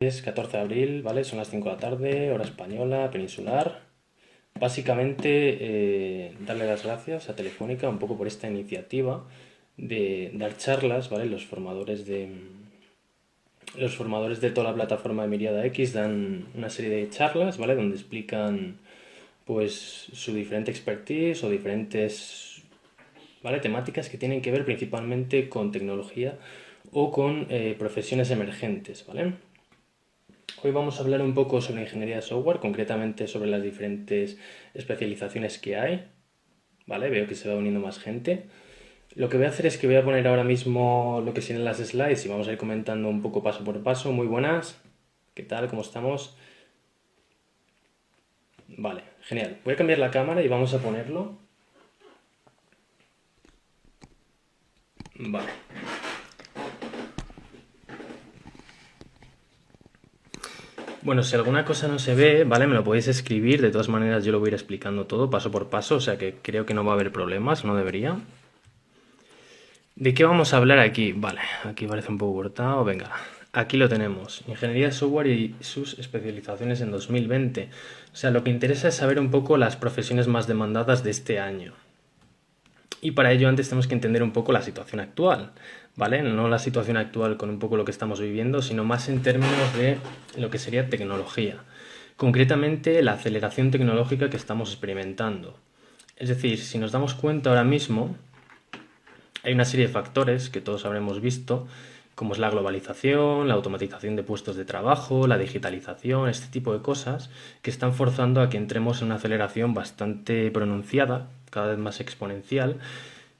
Es 14 de abril, ¿vale? Son las 5 de la tarde, hora española, peninsular. Básicamente, darle las gracias a Telefónica un poco por esta iniciativa de dar charlas, ¿vale? Los formadores de toda la plataforma de Miriada X dan una serie de charlas, ¿vale? Donde explican, pues, su diferente expertise o diferentes, ¿vale? Temáticas que tienen que ver principalmente con tecnología o con profesiones emergentes, ¿vale? Hoy vamos a hablar un poco sobre ingeniería de software, concretamente sobre las diferentes especializaciones que hay, ¿vale? Veo que se va uniendo más gente. Lo que voy a hacer es que voy a poner ahora mismo lo que sean las slides y vamos a ir comentando un poco paso por paso. Muy buenas, ¿qué tal? ¿Cómo estamos? Vale, genial. Voy a cambiar la cámara y vamos a ponerlo. Vale. Bueno, si alguna cosa no se ve, ¿vale? Me lo podéis escribir. De todas maneras, yo lo voy a ir explicando todo paso por paso, o sea que creo que no va a haber problemas, no debería. ¿De qué vamos a hablar aquí? Vale, aquí parece un poco cortado. Venga, aquí lo tenemos. Ingeniería de software y sus especializaciones en 2020. O sea, lo que interesa es saber un poco las profesiones más demandadas de este año. Y para ello antes tenemos que entender un poco la situación actual, ¿vale? No la situación actual con un poco lo que estamos viviendo, sino más en términos de lo que sería tecnología. Concretamente, la aceleración tecnológica que estamos experimentando. Es decir, si nos damos cuenta ahora mismo, hay una serie de factores que todos habremos visto, como es la globalización, la automatización de puestos de trabajo, la digitalización, este tipo de cosas, que están forzando a que entremos en una aceleración bastante pronunciada, cada vez más exponencial.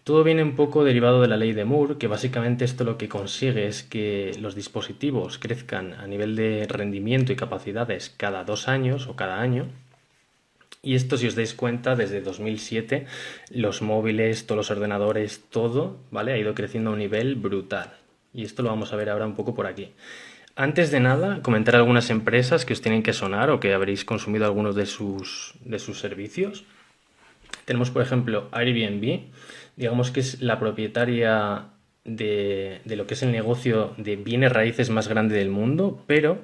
Todo viene un poco derivado de la ley de Moore, que básicamente esto lo que consigue es que los dispositivos crezcan a nivel de rendimiento y capacidades cada 2 años o cada año, y esto, si os dais cuenta, desde 2007, los móviles, todos los ordenadores, todo, ¿vale? Ha ido creciendo a un nivel brutal. Y esto lo vamos a ver ahora un poco por aquí. Antes de nada, comentar algunas empresas que os tienen que sonar o que habréis consumido algunos de sus servicios. Tenemos, por ejemplo, Airbnb, digamos que es la propietaria de lo que es el negocio de bienes raíces más grande del mundo, pero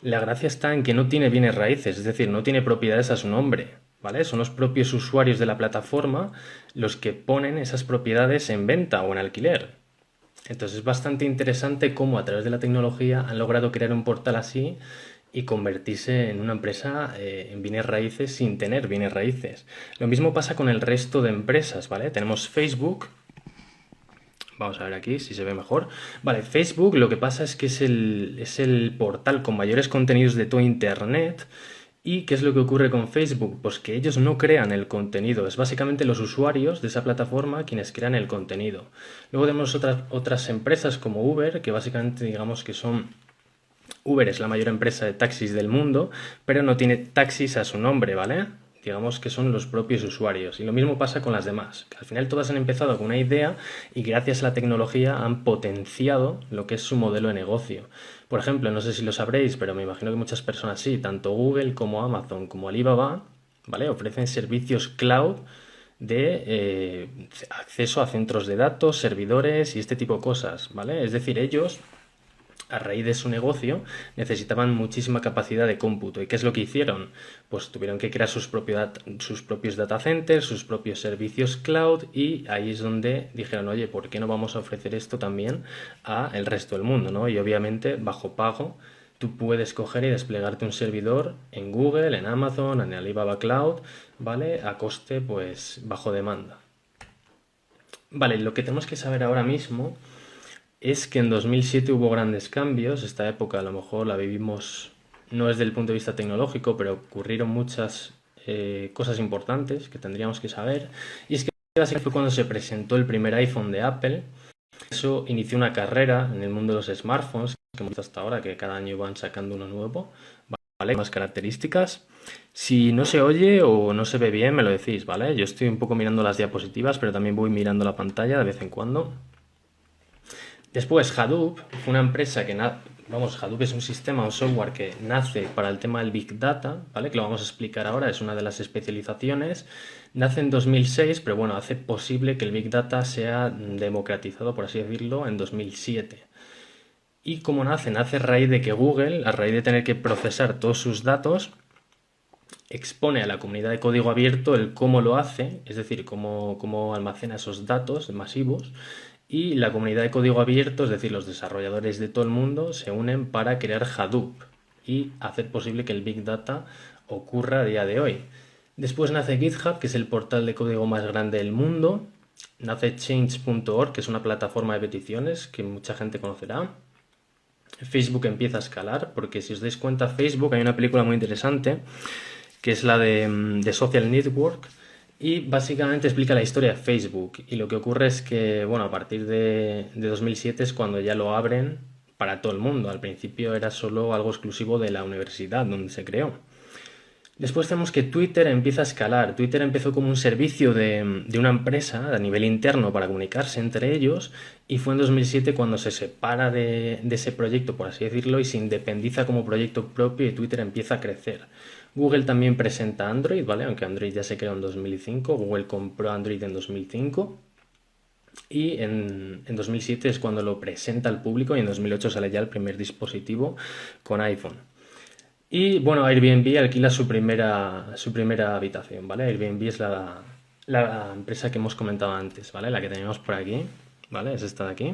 la gracia está en que no tiene bienes raíces, es decir, no tiene propiedades a su nombre, ¿vale? Son los propios usuarios de la plataforma los que ponen esas propiedades en venta o en alquiler. Entonces es bastante interesante cómo a través de la tecnología han logrado crear un portal así y convertirse en una empresa en bienes raíces sin tener bienes raíces. Lo mismo pasa con el resto de empresas, ¿vale? Tenemos Facebook. Vamos a ver aquí si se ve mejor. Vale, Facebook lo que pasa es que es el portal con mayores contenidos de todo Internet. ¿Y qué es lo que ocurre con Facebook? Pues que ellos no crean el contenido, es básicamente los usuarios de esa plataforma quienes crean el contenido. Luego tenemos otras empresas como Uber, que básicamente digamos que son... Uber es la mayor empresa de taxis del mundo, pero no tiene taxis a su nombre, ¿vale? Digamos que son los propios usuarios. Y lo mismo pasa con las demás, que al final todas han empezado con una idea y gracias a la tecnología han potenciado lo que es su modelo de negocio. Por ejemplo, no sé si lo sabréis, pero me imagino que muchas personas sí, tanto Google como Amazon como Alibaba, ¿vale? Ofrecen servicios cloud de acceso a centros de datos, servidores y este tipo de cosas, ¿vale? Es decir, ellos a raíz de su negocio necesitaban muchísima capacidad de cómputo. ¿Y qué es lo que hicieron? Pues tuvieron que crear sus propios data centers, sus propios servicios cloud y ahí es donde dijeron, oye, ¿por qué no vamos a ofrecer esto también a el resto del mundo, ¿no? Y obviamente bajo pago tú puedes coger y desplegarte un servidor en Google, en Amazon, en Alibaba Cloud, ¿vale? A coste pues bajo demanda. Vale, lo que tenemos que saber ahora mismo es que en 2007 hubo grandes cambios. Esta época a lo mejor la vivimos no desde el punto de vista tecnológico, pero ocurrieron muchas cosas importantes que tendríamos que saber. Y es que básicamente fue cuando se presentó el primer iPhone de Apple. Eso inició una carrera en el mundo de los smartphones, que hemos visto hasta ahora, que cada año van sacando uno nuevo, ¿vale? Más características. Si no se oye o no se ve bien, me lo decís, ¿vale? Yo estoy un poco mirando las diapositivas, pero también voy mirando la pantalla de vez en cuando. Después, Hadoop fue una empresa que, vamos, Hadoop es un sistema, un software que nace para el tema del Big Data, ¿vale? Que lo vamos a explicar ahora, es una de las especializaciones. Nace en 2006, pero bueno, hace posible que el Big Data sea democratizado, por así decirlo, en 2007. ¿Y cómo nace? Nace a raíz de que Google, a raíz de tener que procesar todos sus datos, expone a la comunidad de código abierto el cómo lo hace, es decir, cómo almacena esos datos masivos, y la comunidad de código abierto, es decir, los desarrolladores de todo el mundo, se unen para crear Hadoop y hacer posible que el Big Data ocurra a día de hoy. Después nace GitHub, que es el portal de código más grande del mundo. Nace Change.org, que es una plataforma de peticiones que mucha gente conocerá. Facebook empieza a escalar, porque si os dais cuenta, Facebook, hay una película muy interesante, que es la de Social Network, y básicamente explica la historia de Facebook. Y lo que ocurre es que, bueno, a partir de 2007 es cuando ya lo abren para todo el mundo. Al principio era solo algo exclusivo de la universidad donde se creó. Después tenemos que Twitter empieza a escalar. Twitter empezó como un servicio de una empresa a nivel interno para comunicarse entre ellos, y fue en 2007 cuando se separa de ese proyecto, por así decirlo, y se independiza como proyecto propio, y Twitter empieza a crecer. Google también presenta Android, ¿vale? Aunque Android ya se creó en 2005. Google compró Android en 2005. Y en 2007 es cuando lo presenta al público, y en 2008 sale ya el primer dispositivo con iPhone. Y bueno, Airbnb alquila su primera habitación, ¿vale? Airbnb es la empresa que hemos comentado antes, ¿vale? La que tenemos por aquí, ¿vale? Es esta de aquí.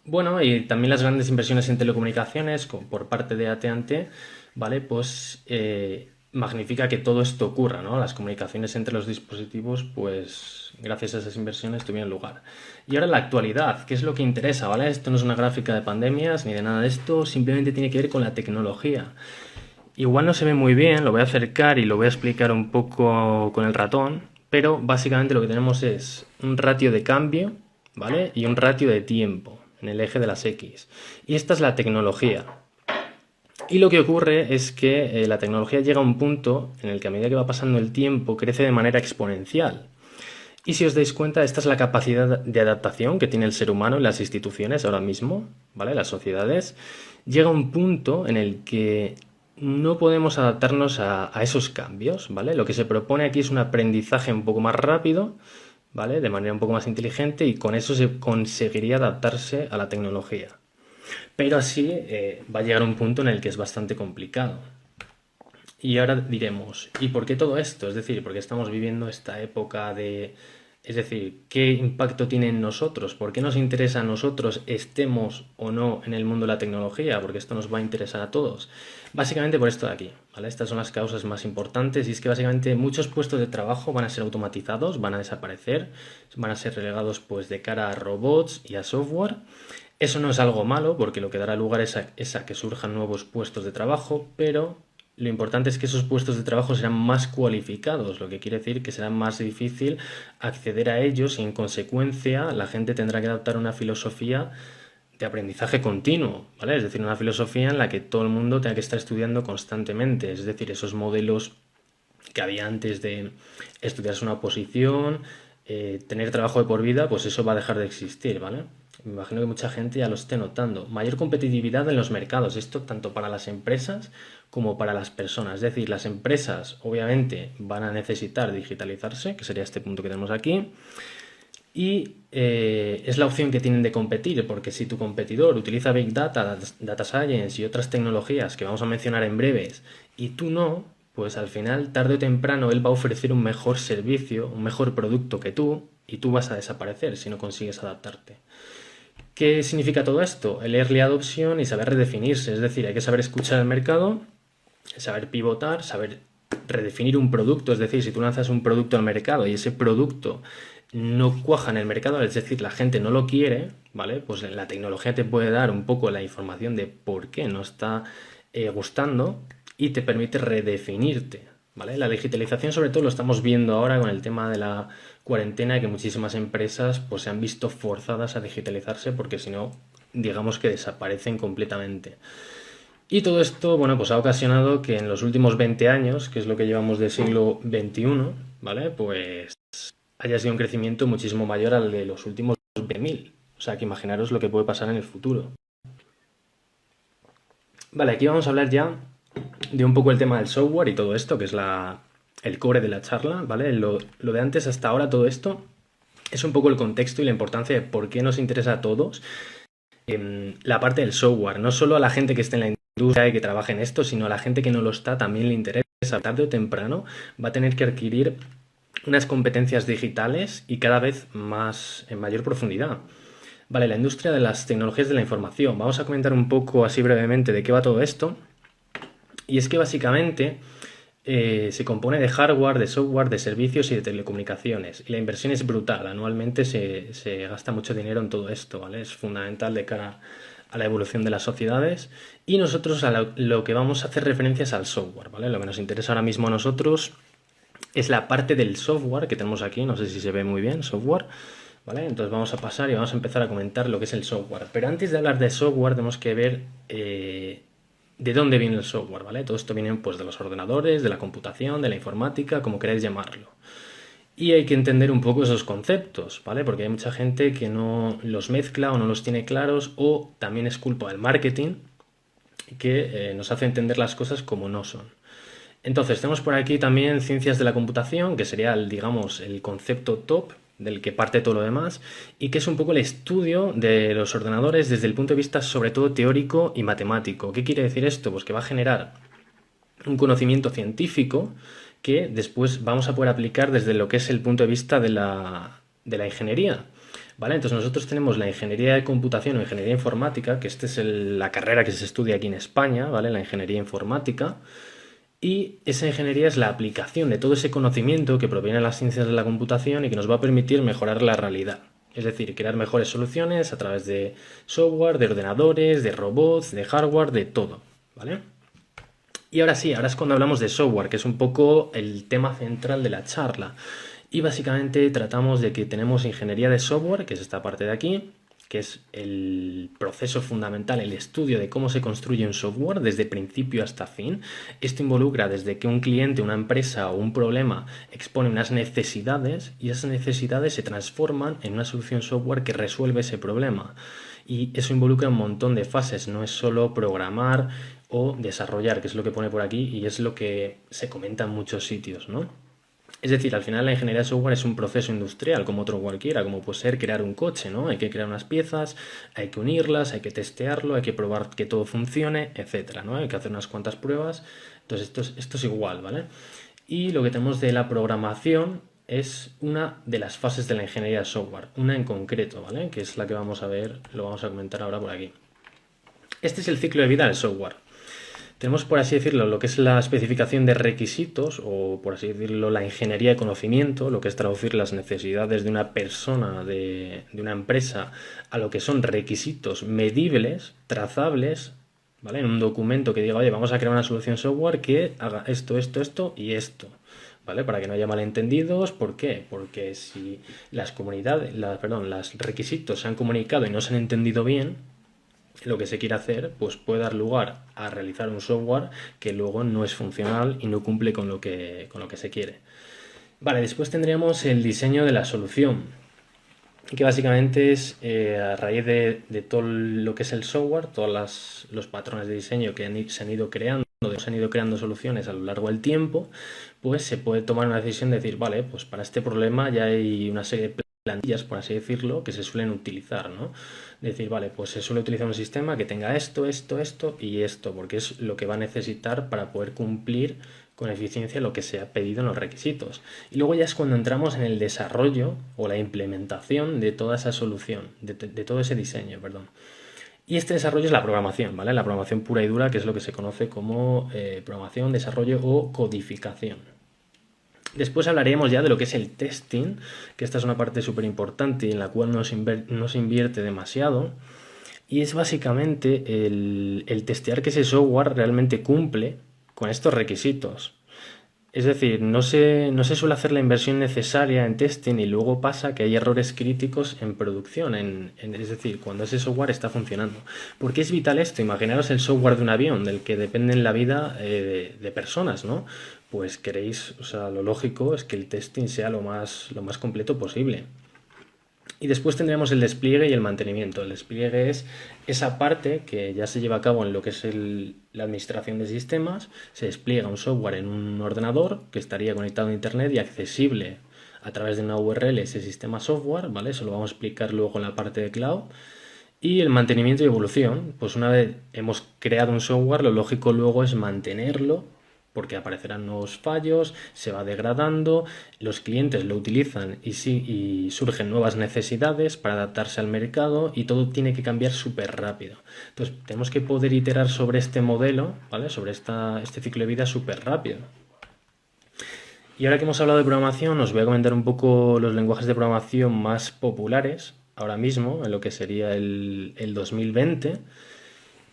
Bueno, y también las grandes inversiones en telecomunicaciones por parte de AT&T, ¿vale? Pues magnifica que todo esto ocurra, ¿no? Las comunicaciones entre los dispositivos, pues gracias a esas inversiones tuvieron lugar. Y ahora la actualidad, ¿qué es lo que interesa, ¿vale? Esto no es una gráfica de pandemias ni de nada de esto, simplemente tiene que ver con la tecnología. Igual no se ve muy bien, lo voy a acercar y lo voy a explicar un poco con el ratón, pero básicamente lo que tenemos es un ratio de cambio, ¿vale? Y un ratio de tiempo en el eje de las X. Y esta es la tecnología. Y lo que ocurre es que la tecnología llega a un punto en el que a medida que va pasando el tiempo crece de manera exponencial. Y si os dais cuenta, esta es la capacidad de adaptación que tiene el ser humano en las instituciones ahora mismo, ¿vale? Las sociedades. Llega un punto en el que no podemos adaptarnos a esos cambios, ¿vale? Lo que se propone aquí es un aprendizaje un poco más rápido, ¿vale? De manera un poco más inteligente, y con eso se conseguiría adaptarse a la tecnología. Pero así va a llegar un punto en el que es bastante complicado. Y ahora diremos, ¿y por qué todo esto? Es decir, ¿por qué estamos viviendo esta época de... Es decir, ¿qué impacto tiene en nosotros? ¿Por qué nos interesa a nosotros, estemos o no en el mundo de la tecnología? Porque esto nos va a interesar a todos. Básicamente por esto de aquí, ¿vale? Estas son las causas más importantes, y es que básicamente muchos puestos de trabajo van a ser automatizados, van a desaparecer, van a ser relegados pues de cara a robots y a software. Eso no es algo malo, porque lo que dará lugar es a que surjan nuevos puestos de trabajo, pero lo importante es que esos puestos de trabajo serán más cualificados, lo que quiere decir que será más difícil acceder a ellos, y en consecuencia la gente tendrá que adaptar una filosofía de aprendizaje continuo, ¿vale? Es decir, una filosofía en la que todo el mundo tenga que estar estudiando constantemente, es decir, esos modelos que había antes de estudiarse una oposición, tener trabajo de por vida, pues eso va a dejar de existir, ¿vale? Me imagino que mucha gente ya lo esté notando. Mayor competitividad en los mercados, esto tanto para las empresas como para las personas. Es decir, las empresas obviamente van a necesitar digitalizarse, que sería este punto que tenemos aquí, y es la opción que tienen de competir, porque si tu competidor utiliza Big Data, Data Science y otras tecnologías que vamos a mencionar en breves, y tú no, pues al final, tarde o temprano, él va a ofrecer un mejor servicio, un mejor producto que tú, y tú vas a desaparecer si no consigues adaptarte. ¿Qué significa todo esto? El early adoption y saber redefinirse, es decir, hay que saber escuchar al mercado, saber pivotar, saber redefinir un producto, es decir, si tú lanzas un producto al mercado y ese producto no cuaja en el mercado, es decir, la gente no lo quiere, ¿vale? Pues la tecnología te puede dar un poco la información de por qué no está gustando, y te permite redefinirte, ¿vale? La digitalización sobre todo lo estamos viendo ahora con el tema de la cuarentena, que muchísimas empresas pues se han visto forzadas a digitalizarse, porque si no, digamos que desaparecen completamente. Y todo esto, bueno, pues ha ocasionado que en los últimos 20 años, que es lo que llevamos del siglo XXI, ¿vale? Pues haya sido un crecimiento muchísimo mayor al de los últimos 20.000. O sea, que imaginaros lo que puede pasar en el futuro. Vale, aquí vamos a hablar ya de un poco el tema del software y todo esto, que es el core de la charla, ¿vale? Lo de antes hasta ahora, todo esto, es un poco el contexto y la importancia de por qué nos interesa a todos la parte del software. No solo a la gente que esté en la industria y que trabaje en esto, sino a la gente que no lo está también le interesa. Tarde o temprano va a tener que adquirir unas competencias digitales y cada vez más en mayor profundidad. Vale, la industria de las tecnologías de la información. Vamos a comentar un poco así brevemente de qué va todo esto. Y es que básicamente se compone de hardware, de software, de servicios y de telecomunicaciones. Y la inversión es brutal. Anualmente se gasta mucho dinero en todo esto, ¿vale? Es fundamental de cara a la evolución de las sociedades. Y nosotros a lo que vamos a hacer referencias al software, ¿vale? Lo que nos interesa ahora mismo a nosotros es la parte del software que tenemos aquí. No sé si se ve muy bien, software. ¿Vale? Entonces vamos a pasar y vamos a empezar a comentar lo que es el software. Pero antes de hablar de software tenemos que ver de dónde viene el software, ¿vale? Todo esto viene pues de los ordenadores, de la computación, de la informática, como queráis llamarlo. Y hay que entender un poco esos conceptos, ¿vale? Porque hay mucha gente que no los mezcla o no los tiene claros, o también es culpa del marketing que nos hace entender las cosas como no son. Entonces, tenemos por aquí también ciencias de la computación, que sería, digamos, el concepto top del que parte todo lo demás, y que es un poco el estudio de los ordenadores desde el punto de vista sobre todo teórico y matemático. ¿Qué quiere decir esto? Pues que va a generar un conocimiento científico que después vamos a poder aplicar desde lo que es el punto de vista de la ingeniería. ¿Vale? Entonces nosotros tenemos la ingeniería de computación o ingeniería informática, que esta es la carrera que se estudia aquí en España, ¿vale? La ingeniería informática. Y esa ingeniería es la aplicación de todo ese conocimiento que proviene de las ciencias de la computación y que nos va a permitir mejorar la realidad. Es decir, crear mejores soluciones a través de software, de ordenadores, de robots, de hardware, de todo. ¿Vale? Y ahora sí, ahora es cuando hablamos de software, que es un poco el tema central de la charla. Y básicamente tratamos de que tenemos ingeniería de software, que es esta parte de aquí, que es el proceso fundamental, el estudio de cómo se construye un software desde principio hasta fin. Esto involucra desde que un cliente, una empresa o un problema expone unas necesidades y esas necesidades se transforman en una solución software que resuelve ese problema. Y eso involucra un montón de fases, no es solo programar o desarrollar, que es lo que pone por aquí y es lo que se comenta en muchos sitios, ¿no? Es decir, al final la ingeniería de software es un proceso industrial como otro cualquiera, como puede ser crear un coche, ¿no? Hay que crear unas piezas, hay que unirlas, hay que testearlo, hay que probar que todo funcione, etcétera, ¿no? Hay que hacer unas cuantas pruebas. Entonces esto es igual, ¿vale? Y lo que tenemos de la programación es una de las fases de la ingeniería de software, una en concreto, ¿vale? Que es la que vamos a ver, lo vamos a comentar ahora por aquí. Este es el ciclo de vida del software. Tenemos, por así decirlo, lo que es la especificación de requisitos o, por así decirlo, la ingeniería de conocimiento, lo que es traducir las necesidades de una persona, de una empresa, a lo que son requisitos medibles, trazables, ¿vale? En un documento que diga, oye, vamos a crear una solución software que haga esto, esto, esto y esto. ¿Vale? Para que no haya malentendidos. ¿Por qué? Porque si las comunidades, los requisitos se han comunicado y no se han entendido bien, lo que se quiere hacer, pues puede dar lugar a realizar un software que luego no es funcional y no cumple con lo que se quiere. Vale, después tendríamos el diseño de la solución, que básicamente es a raíz de todo lo que es el software, todos los patrones de diseño que se han ido creando, se han ido creando soluciones a lo largo del tiempo, pues se puede tomar una decisión de decir, vale, pues para este problema ya hay una serie de plantillas, por así decirlo, que se suelen utilizar, ¿no? Decir, vale, pues se suele utilizar un sistema que tenga esto, esto, esto y esto, porque es lo que va a necesitar para poder cumplir con eficiencia lo que se ha pedido en los requisitos. Y luego ya es cuando entramos en el desarrollo o la implementación de toda esa solución, de todo ese diseño, perdón. Y este desarrollo es la programación, ¿vale? La programación pura y dura, que es lo que se conoce como programación, desarrollo o codificación. Después hablaríamos ya de lo que es el testing, que esta es una parte súper importante y en la cual no se invierte demasiado. Y es básicamente el testear que ese software realmente cumple con estos requisitos. Es decir, no se suele hacer la inversión necesaria en testing y luego pasa que hay errores críticos en producción, es decir, cuando ese software está funcionando. ¿Por qué es vital esto? Imaginaros el software de un avión, del que depende la vida de personas, ¿no? Pues queréis, o sea, lo lógico es que el testing sea lo más completo posible. Y después tendremos el despliegue y el mantenimiento. El despliegue es esa parte que ya se lleva a cabo en lo que es la administración de sistemas. Se despliega un software en un ordenador que estaría conectado a internet y accesible a través de una URL ese sistema software, ¿vale? Eso lo vamos a explicar luego en la parte de cloud. Y el mantenimiento y evolución, pues una vez hemos creado un software, lo lógico luego es mantenerlo, porque aparecerán nuevos fallos, se va degradando, los clientes lo utilizan y surgen nuevas necesidades para adaptarse al mercado y todo tiene que cambiar súper rápido. Entonces tenemos que poder iterar sobre este modelo, ¿vale? Sobre este ciclo de vida súper rápido. Y ahora que hemos hablado de programación, os voy a comentar un poco los lenguajes de programación más populares ahora mismo, en lo que sería el 2020.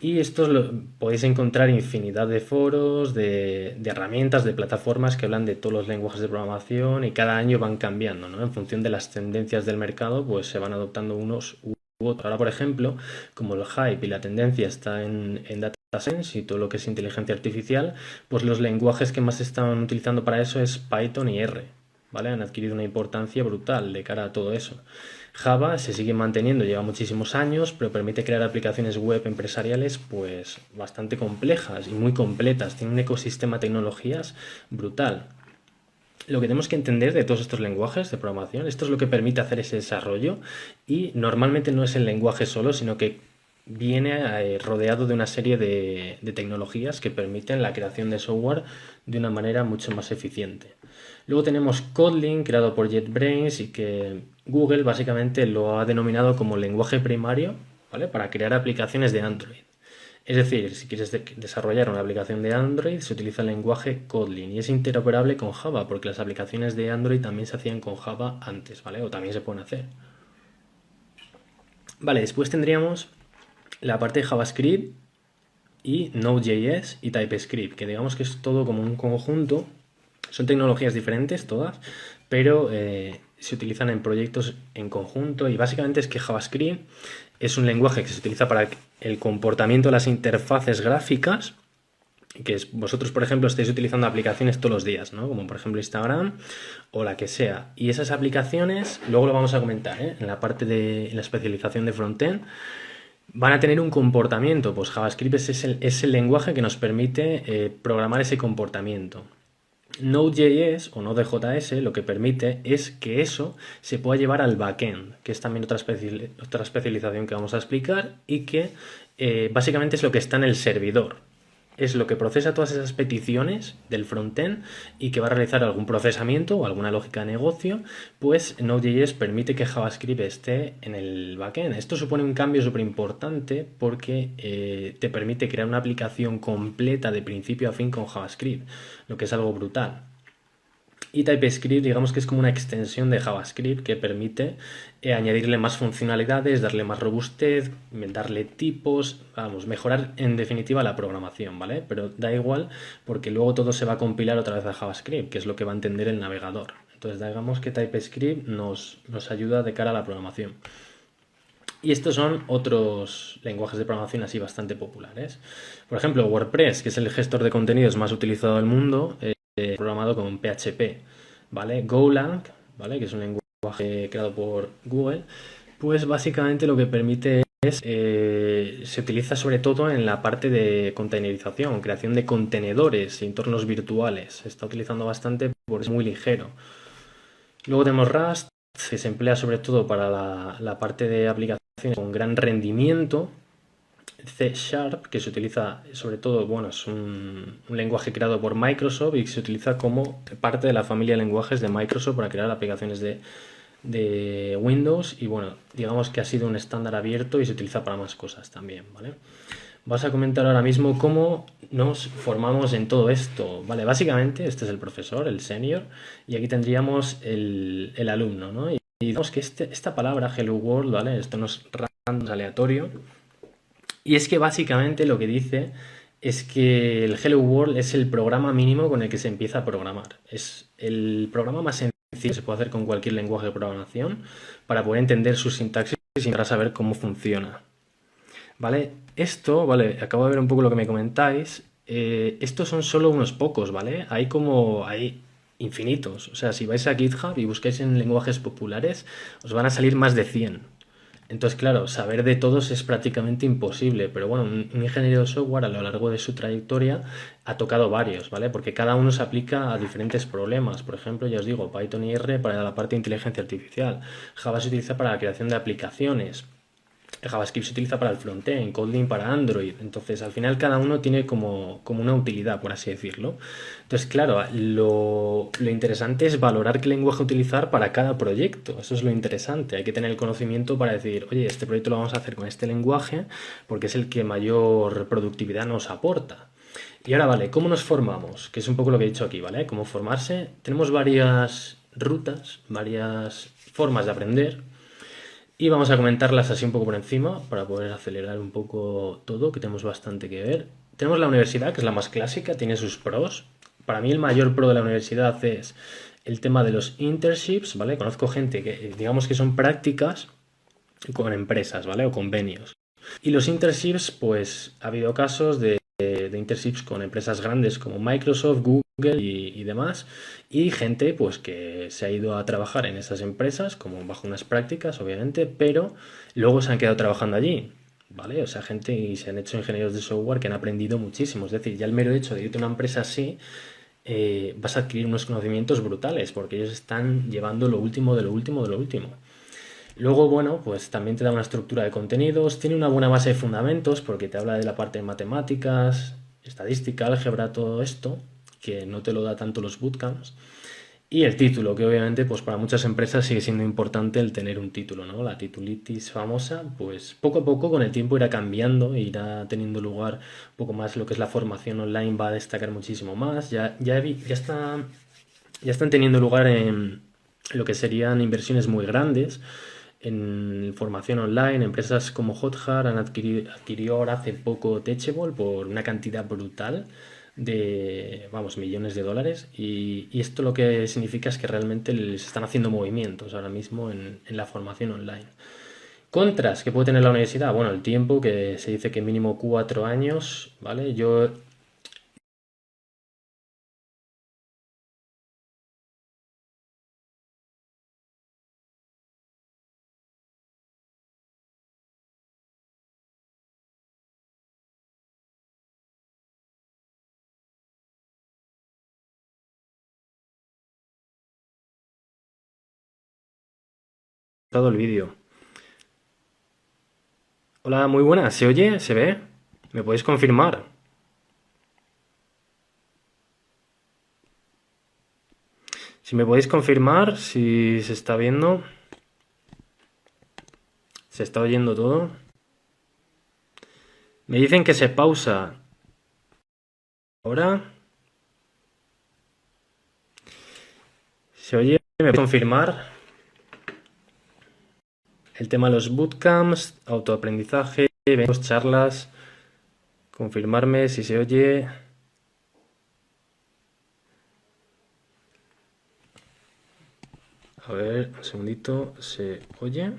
Y estos podéis encontrar infinidad de foros, de herramientas, de plataformas que hablan de todos los lenguajes de programación y cada año van cambiando, ¿no? En función de las tendencias del mercado, pues se van adoptando unos u otros. Ahora, por ejemplo, como el hype y la tendencia está en Data Science y todo lo que es inteligencia artificial, pues los lenguajes que más se están utilizando para eso es Python y R, ¿vale? Han adquirido una importancia brutal de cara a todo eso. Java se sigue manteniendo, lleva muchísimos años, pero permite crear aplicaciones web empresariales pues bastante complejas y muy completas. Tiene un ecosistema de tecnologías brutal. Lo que tenemos que entender de todos estos lenguajes de programación, esto es lo que permite hacer ese desarrollo y normalmente no es el lenguaje solo, sino que viene rodeado de una serie de tecnologías que permiten la creación de software de una manera mucho más eficiente. Luego tenemos Kotlin, creado por JetBrains y que Google básicamente lo ha denominado como lenguaje primario, ¿vale? Para crear aplicaciones de Android. Es decir, si quieres desarrollar una aplicación de Android, se utiliza el lenguaje Kotlin y es interoperable con Java, porque las aplicaciones de Android también se hacían con Java antes, ¿vale? O también se pueden hacer. Vale, después tendríamos la parte de JavaScript y Node.js y TypeScript, que digamos que es todo como un conjunto. Son tecnologías diferentes todas, pero se utilizan en proyectos en conjunto y básicamente es que JavaScript es un lenguaje que se utiliza para el comportamiento de las interfaces gráficas, que es, vosotros, por ejemplo, estáis utilizando aplicaciones todos los días, ¿no? Como por ejemplo Instagram o la que sea. Y esas aplicaciones, luego lo vamos a comentar, ¿eh? En la parte de la especialización de frontend, van a tener un comportamiento. Pues JavaScript es el lenguaje que nos permite programar ese comportamiento. Node.js o Node.js lo que permite es que eso se pueda llevar al backend, que es también otra especialización que vamos a explicar y que básicamente es lo que está en el servidor. Es lo que procesa todas esas peticiones del frontend y que va a realizar algún procesamiento o alguna lógica de negocio, pues Node.js permite que JavaScript esté en el backend. Esto supone un cambio súper importante porque te permite crear una aplicación completa de principio a fin con JavaScript, lo que es algo brutal. Y TypeScript, digamos que es como una extensión de JavaScript que permite añadirle más funcionalidades, darle más robustez, darle tipos, vamos, mejorar en definitiva la programación, ¿vale? Pero da igual porque luego todo se va a compilar otra vez a JavaScript, que es lo que va a entender el navegador. Entonces, digamos que TypeScript nos ayuda de cara a la programación. Y estos son otros lenguajes de programación así bastante populares. Por ejemplo, WordPress, que es el gestor de contenidos más utilizado del mundo, programado con PHP, ¿vale? Golang, ¿vale? Que es un lenguaje creado por Google, pues básicamente lo que permite es, se utiliza sobre todo en la parte de containerización, creación de contenedores y entornos virtuales. Se está utilizando bastante porque es muy ligero. Luego tenemos Rust, que se emplea sobre todo para la parte de aplicaciones con gran rendimiento. C Sharp, que se utiliza sobre todo, bueno, es un lenguaje creado por Microsoft y que se utiliza como parte de la familia de lenguajes de Microsoft para crear aplicaciones de Windows y bueno, digamos que ha sido un estándar abierto y se utiliza para más cosas también, ¿vale? Vas a comentar ahora mismo cómo nos formamos en todo esto, ¿vale? Básicamente, este es el profesor, el senior, y aquí tendríamos el alumno, ¿no? Y digamos que esta palabra, Hello World, ¿vale? Esto no es random, es aleatorio. Y es que básicamente lo que dice es que el Hello World es el programa mínimo con el que se empieza a programar. Es el programa más sencillo que se puede hacer con cualquier lenguaje de programación para poder entender su sintaxis y para saber cómo funciona. ¿Vale? Esto, ¿vale? Acabo de ver un poco lo que me comentáis. Estos son solo unos pocos, ¿vale? Hay infinitos. O sea, si vais a GitHub y buscáis en lenguajes populares, os van a salir más de 100. Entonces, claro, saber de todos es prácticamente imposible, pero bueno, un ingeniero de software a lo largo de su trayectoria ha tocado varios, ¿vale? Porque cada uno se aplica a diferentes problemas. Por ejemplo, ya os digo, Python y R para la parte de inteligencia artificial. Java se utiliza para la creación de aplicaciones. JavaScript se utiliza para el frontend, Kotlin para Android. Entonces, al final cada uno tiene como una utilidad, por así decirlo. Entonces, claro, lo interesante es valorar qué lenguaje utilizar para cada proyecto. Eso es lo interesante. Hay que tener el conocimiento para decir, oye, este proyecto lo vamos a hacer con este lenguaje porque es el que mayor productividad nos aporta. Y ahora, vale, ¿cómo nos formamos? Que es un poco lo que he dicho aquí, ¿vale? ¿Cómo formarse? Tenemos varias rutas, varias formas de aprender. Y vamos a comentarlas así un poco por encima para poder acelerar un poco todo, que tenemos bastante que ver. Tenemos la universidad, que es la más clásica, tiene sus pros. Para mí el mayor pro de la universidad es el tema de los internships, ¿vale? Conozco gente que digamos que son prácticas con empresas, ¿vale? O convenios. Y los internships, pues ha habido casos de internships con empresas grandes como Microsoft, Google y demás, y gente pues que se ha ido a trabajar en esas empresas como bajo unas prácticas, obviamente, pero luego se han quedado trabajando allí, ¿vale? O sea, gente y se han hecho ingenieros de software que han aprendido muchísimo. Es decir, ya el mero hecho de irte a una empresa así, vas a adquirir unos conocimientos brutales porque ellos están llevando lo último de lo último de lo último. Luego, bueno, pues también te da una estructura de contenidos, tiene una buena base de fundamentos porque te habla de la parte de matemáticas, estadística, álgebra, todo esto, que no te lo da tanto los bootcamps. Y el título, que obviamente pues para muchas empresas sigue siendo importante el tener un título, ¿no? La titulitis famosa, pues poco a poco con el tiempo irá cambiando, irá teniendo lugar un poco más lo que es la formación online, va a destacar muchísimo más. Ya están teniendo lugar en lo que serían inversiones muy grandes en formación online. Empresas como Hotjar adquirió ahora hace poco Teachable por una cantidad brutal de, vamos, millones de dólares. Y esto lo que significa es que realmente les están haciendo movimientos ahora mismo en la formación online. Contras que puede tener la universidad, bueno, el tiempo, que se dice que mínimo 4 años, ¿vale? Yo he dado el vídeo. Hola, muy buenas, ¿se oye? ¿Se ve? ¿Me podéis confirmar? Si me podéis confirmar si se está viendo, se está oyendo todo. Me dicen que se pausa. Ahora, ¿se oye? ¿Me podéis confirmar? El tema de los bootcamps, autoaprendizaje, eventos, charlas. Confirmarme si se oye. A ver, un segundito. ¿Se oye? No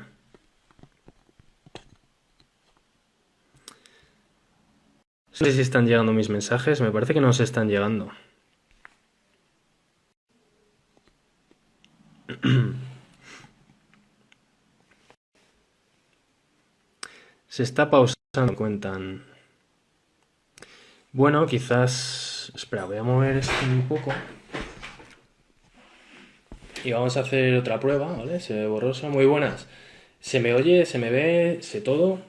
sé si están llegando mis mensajes. Me parece que no se están llegando. Se está pausando, cuentan. Bueno, quizás... Espera, voy a mover esto un poco. Y vamos a hacer otra prueba, ¿vale? Se ve borroso. Muy buenas. ¿Se me oye? ¿Se me ve? ¿Se todo?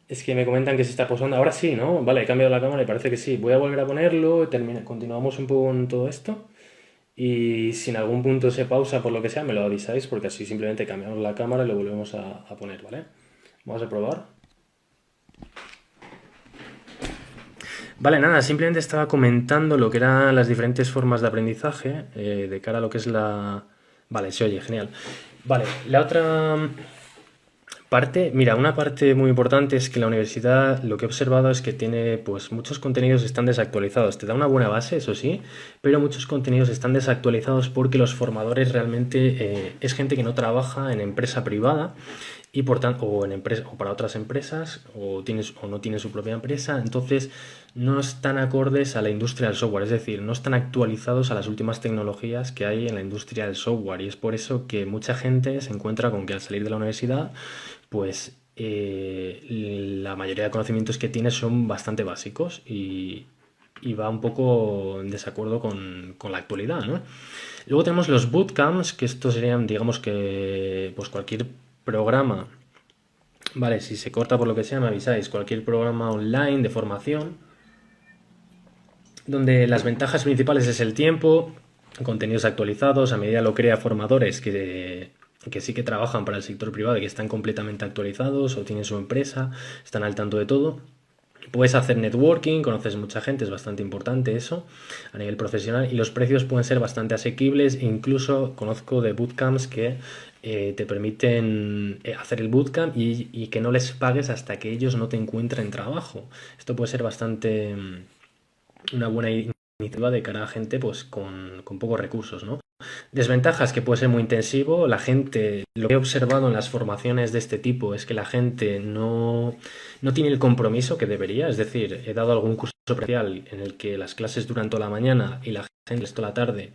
Es que me comentan que se está pausando. Ahora sí, ¿no? Vale, he cambiado la cámara y parece que sí. Voy a volver a ponerlo. Continuamos un poco con todo esto. Y si en algún punto se pausa por lo que sea, me lo avisáis porque así simplemente cambiamos la cámara y lo volvemos a poner, ¿vale? Vamos a probar. Vale, nada, simplemente estaba comentando lo que eran las diferentes formas de aprendizaje de cara a lo que es la... Vale, se oye, genial. Vale, la otra parte, mira, una parte muy importante es que la universidad lo que he observado es que tiene pues muchos contenidos están desactualizados. Te da una buena base, eso sí, pero muchos contenidos están desactualizados porque los formadores realmente es gente que no trabaja en empresa privada y por tanto o en empresa o para otras empresas o no tiene su propia empresa, entonces no están acordes a la industria del software, es decir, no están actualizados a las últimas tecnologías que hay en la industria del software y es por eso que mucha gente se encuentra con que al salir de la universidad pues la mayoría de conocimientos que tiene son bastante básicos y va un poco en desacuerdo con la actualidad, ¿no? Luego tenemos los bootcamps, que estos serían, digamos que, pues cualquier programa Vale, si se corta por lo que sea, me avisáis. Cualquier programa online de formación, donde las ventajas principales es el tiempo, contenidos actualizados, a medida lo crea formadores que sí que trabajan para el sector privado y que están completamente actualizados o tienen su empresa, están al tanto de todo. Puedes hacer networking, conoces mucha gente, es bastante importante eso a nivel profesional y los precios pueden ser bastante asequibles e incluso conozco de bootcamps que te permiten hacer el bootcamp y que no les pagues hasta que ellos no te encuentren trabajo. Esto puede ser bastante una buena iniciativa de cara a gente pues con pocos recursos, ¿no? Desventajas que puede ser muy intensivo. La gente, lo que he observado en las formaciones de este tipo es que la gente no tiene el compromiso que debería. Es decir, he dado algún curso presencial en el que las clases duran toda la mañana y la gente toda la tarde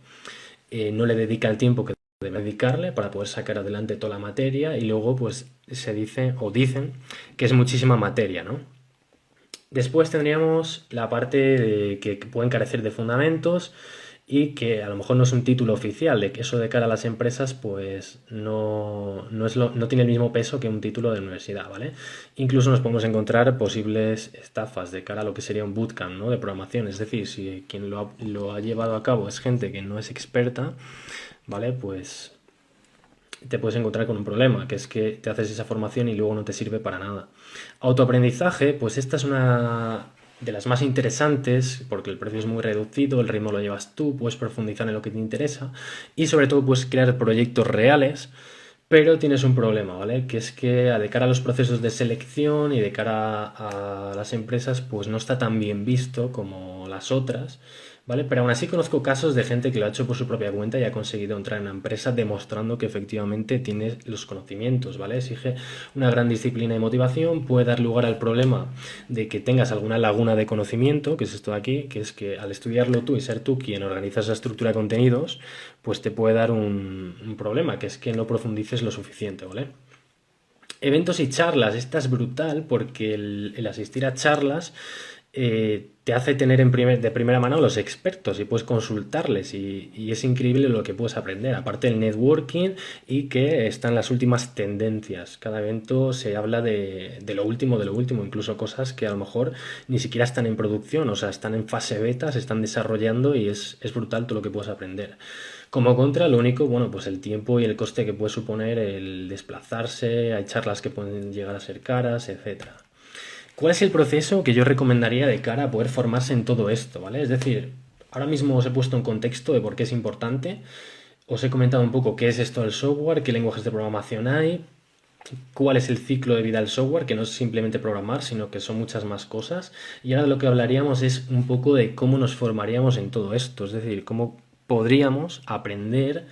no le dedica el tiempo que debe dedicarle para poder sacar adelante toda la materia y luego pues se dice o dicen que es muchísima materia, ¿no? Después tendríamos la parte de que pueden carecer de fundamentos y que a lo mejor no es un título oficial, de que eso de cara a las empresas pues no tiene el mismo peso que un título de universidad, ¿vale? Incluso nos podemos encontrar posibles estafas de cara a lo que sería un bootcamp, ¿no? De programación, es decir, si quien lo ha llevado a cabo es gente que no es experta, ¿vale? Pues te puedes encontrar con un problema, que es que te haces esa formación y luego no te sirve para nada. Autoaprendizaje, pues esta es una de las más interesantes porque el precio es muy reducido, el ritmo lo llevas tú, puedes profundizar en lo que te interesa y sobre todo puedes crear proyectos reales, pero tienes un problema, ¿vale? Que es que de cara a los procesos de selección y de cara a las empresas, pues no está tan bien visto como las otras, ¿vale? Pero aún así conozco casos de gente que lo ha hecho por su propia cuenta y ha conseguido entrar en una empresa demostrando que efectivamente tiene los conocimientos, ¿vale? Exige una gran disciplina y motivación, puede dar lugar al problema de que tengas alguna laguna de conocimiento, que es esto de aquí, que es que al estudiarlo tú y ser tú quien organiza esa estructura de contenidos, pues te puede dar un problema, que es que no profundices lo suficiente, ¿vale? Eventos y charlas, esta es brutal porque el asistir a charlas te hace tener de primera mano a los expertos y puedes consultarles y es increíble lo que puedes aprender. Aparte del networking y que están las últimas tendencias. Cada evento se habla de lo último, incluso cosas que a lo mejor ni siquiera están en producción, o sea, están en fase beta, se están desarrollando y es brutal todo lo que puedes aprender. Como contra, lo único, bueno, pues el tiempo y el coste que puede suponer el desplazarse, hay charlas que pueden llegar a ser caras, etcétera. ¿Cuál es el proceso que yo recomendaría de cara a poder formarse en todo esto, ¿vale? Es decir, ahora mismo os he puesto en contexto de por qué es importante, os he comentado un poco qué es esto del software, qué lenguajes de programación hay, cuál es el ciclo de vida del software, que no es simplemente programar, sino que son muchas más cosas. Y ahora de lo que hablaríamos es un poco de cómo nos formaríamos en todo esto, es decir, cómo podríamos aprender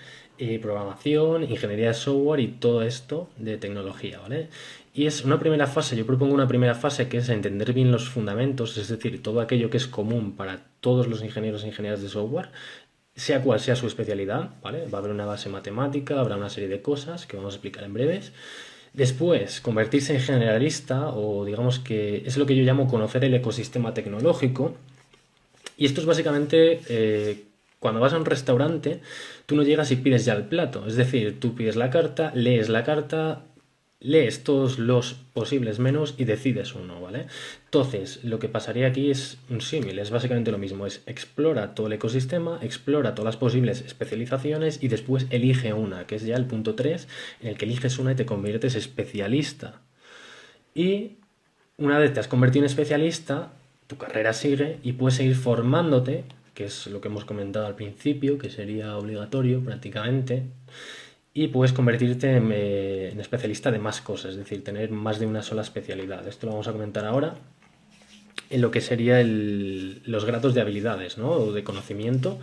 programación, ingeniería de software y todo esto de tecnología, ¿vale? Y es una primera fase, yo propongo una primera fase que es entender bien los fundamentos, es decir, todo aquello que es común para todos los ingenieros e ingenieras de software, sea cual sea su especialidad, ¿vale? Va a haber una base matemática, habrá una serie de cosas que vamos a explicar en breves. Después, convertirse en generalista o digamos que es lo que yo llamo conocer el ecosistema tecnológico. Y esto es básicamente cuando vas a un restaurante, tú no llegas y pides ya el plato. Es decir, tú pides la carta, lees todos los posibles menús y decides uno, ¿vale? Entonces, lo que pasaría aquí es un símil, es básicamente lo mismo, es explora todo el ecosistema, explora todas las posibles especializaciones y después elige una, que es ya el punto 3 en el que eliges una y te conviertes especialista. Y una vez te has convertido en especialista, tu carrera sigue y puedes seguir formándote, que es lo que hemos comentado al principio, que sería obligatorio prácticamente, y puedes convertirte en especialista de más cosas, es decir, tener más de una sola especialidad. Esto lo vamos a comentar ahora en lo que serían los grados de habilidades, ¿no? O de conocimiento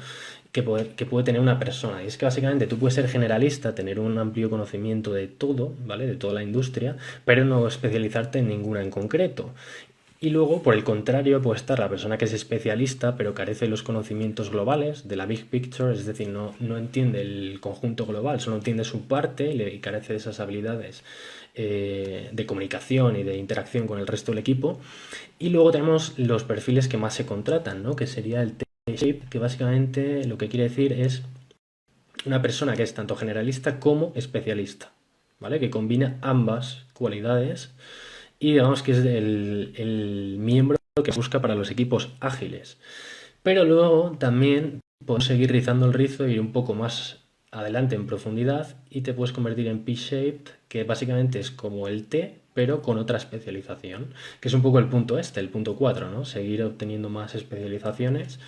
que puede tener una persona. Y es que básicamente tú puedes ser generalista, tener un amplio conocimiento de todo, ¿vale? De toda la industria, pero no especializarte en ninguna en concreto. Y luego, por el contrario, puede estar la persona que es especialista, pero carece de los conocimientos globales, de la big picture, es decir, no entiende el conjunto global, solo entiende su parte y carece de esas habilidades de comunicación y de interacción con el resto del equipo. Y luego tenemos los perfiles que más se contratan, ¿no? Que sería el T-shape, que básicamente lo que quiere decir es una persona que es tanto generalista como especialista, ¿vale? Que combina ambas cualidades y digamos que es el miembro que busca para los equipos ágiles. Pero luego también puedes seguir rizando el rizo y ir un poco más adelante en profundidad y te puedes convertir en P-shaped, que básicamente es como el T, pero con otra especialización, que es un poco el punto el punto 4, ¿no? Seguir obteniendo más especializaciones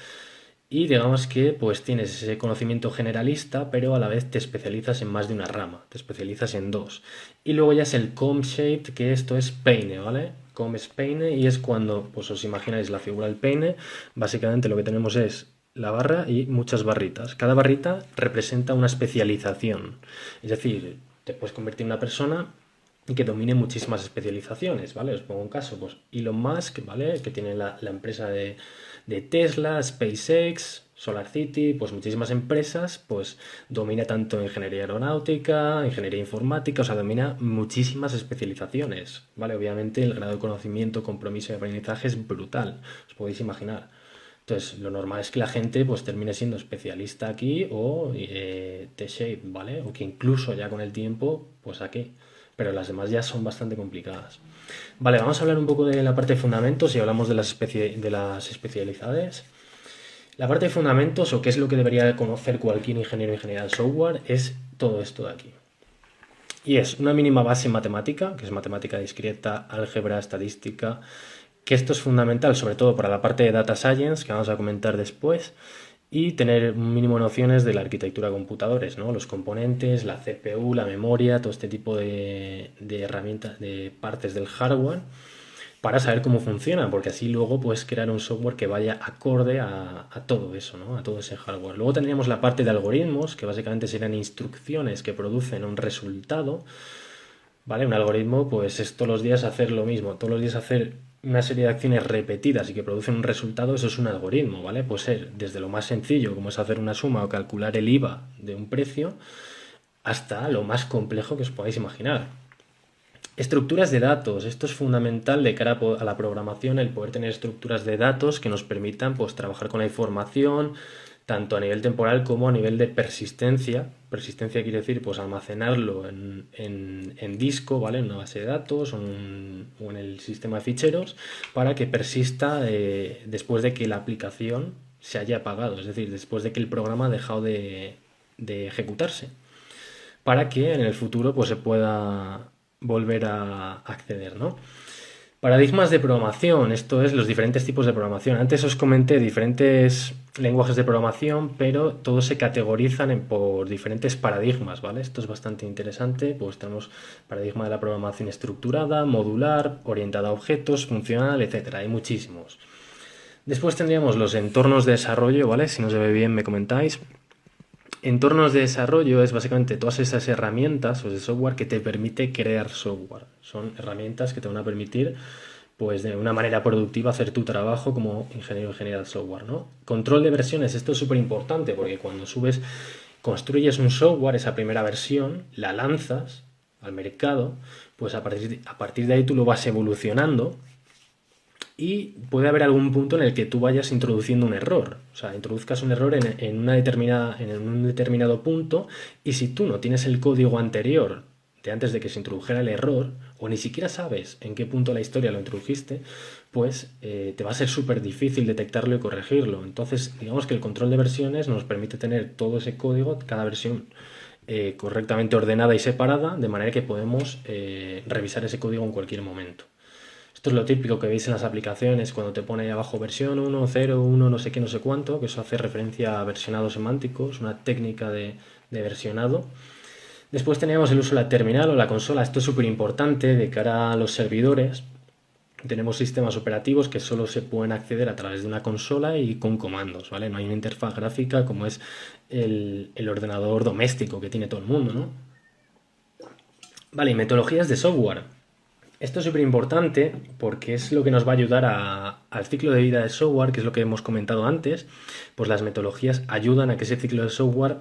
y digamos que pues tienes ese conocimiento generalista, pero a la vez te especializas en más de una rama, te especializas en dos. Y luego ya es el comb-shaped, que esto es peine, ¿vale? Comb es peine y es cuando, pues os imagináis la figura del peine, básicamente lo que tenemos es la barra y muchas barritas. Cada barrita representa una especialización. Es decir, te puedes convertir en una persona que domine muchísimas especializaciones, ¿vale? Os pongo un caso, pues Elon Musk, ¿vale? Que tiene la empresa de Tesla, SpaceX, SolarCity, pues muchísimas empresas, pues domina tanto ingeniería aeronáutica, ingeniería informática, o sea, domina muchísimas especializaciones, ¿vale? Obviamente el grado de conocimiento, compromiso y aprendizaje es brutal, os podéis imaginar. Entonces, lo normal es que la gente pues termine siendo especialista aquí o T-shape, ¿vale? O que incluso ya con el tiempo, pues aquí. Pero las demás ya son bastante complicadas. Vale, vamos a hablar un poco de la parte de fundamentos y hablamos de las especialidades. La parte de fundamentos, o qué es lo que debería conocer cualquier ingeniero o ingeniera de software, es todo esto de aquí. Y es una mínima base en matemática, que es matemática discreta, álgebra, estadística, que esto es fundamental sobre todo para la parte de data science, que vamos a comentar después, y tener un mínimo de nociones de la arquitectura de computadores, ¿no? Los componentes, la CPU, la memoria, todo este tipo de herramientas, de partes del hardware, para saber cómo funciona, porque así luego puedes crear un software que vaya acorde a todo eso, ¿no? A todo ese hardware. Luego tendríamos la parte de algoritmos, que básicamente serían instrucciones que producen un resultado, ¿vale? Un algoritmo, pues es todos los días hacer lo mismo, todos los días hacer una serie de acciones repetidas y que producen un resultado, eso es un algoritmo, ¿vale? Puede ser desde lo más sencillo, como es hacer una suma o calcular el IVA de un precio, hasta lo más complejo que os podáis imaginar. Estructuras de datos. Esto es fundamental de cara a la programación, el poder tener estructuras de datos que nos permitan pues, trabajar con la información, tanto a nivel temporal como a nivel de persistencia. Persistencia quiere decir pues almacenarlo en disco, ¿vale? En una base de datos o en el sistema de ficheros para que persista después de que la aplicación se haya apagado, es decir, después de que el programa ha dejado de ejecutarse, para que en el futuro pues, se pueda volver a acceder, ¿no? Paradigmas de programación, esto es los diferentes tipos de programación. Antes os comenté diferentes lenguajes de programación, pero todos se categorizan por diferentes paradigmas, ¿vale? Esto es bastante interesante, pues tenemos paradigma de la programación estructurada, modular, orientada a objetos, funcional, etcétera. Hay muchísimos. Después tendríamos los entornos de desarrollo, ¿vale? Si no se ve bien me comentáis. Entornos de desarrollo es básicamente todas esas herramientas o de software que te permite crear software. Son herramientas que te van a permitir, pues de una manera productiva, hacer tu trabajo como ingeniero o ingeniera de software, ¿no? Control de versiones, esto es súper importante porque cuando construyes un software, esa primera versión, la lanzas al mercado, pues a partir de ahí tú lo vas evolucionando. Y puede haber algún punto en el que tú vayas introduciendo un error. O sea, introduzcas un error en un determinado punto y si tú no tienes el código anterior de antes de que se introdujera el error o ni siquiera sabes en qué punto de la historia lo introdujiste, pues te va a ser súper difícil detectarlo y corregirlo. Entonces, digamos que el control de versiones nos permite tener todo ese código, cada versión correctamente ordenada y separada, de manera que podemos revisar ese código en cualquier momento. Esto es lo típico que veis en las aplicaciones cuando te pone ahí abajo versión 1, 0, 1, no sé qué, no sé cuánto, que eso hace referencia a versionado semántico, es una técnica de versionado. Después teníamos el uso de la terminal o la consola, esto es súper importante de cara a los servidores. Tenemos sistemas operativos que solo se pueden acceder a través de una consola y con comandos, ¿vale? No hay una interfaz gráfica como es el ordenador doméstico que tiene todo el mundo, ¿no? Vale, y metodologías de software. Esto es súper importante porque es lo que nos va a ayudar al ciclo de vida del software, que es lo que hemos comentado antes. Pues las metodologías ayudan a que ese ciclo de software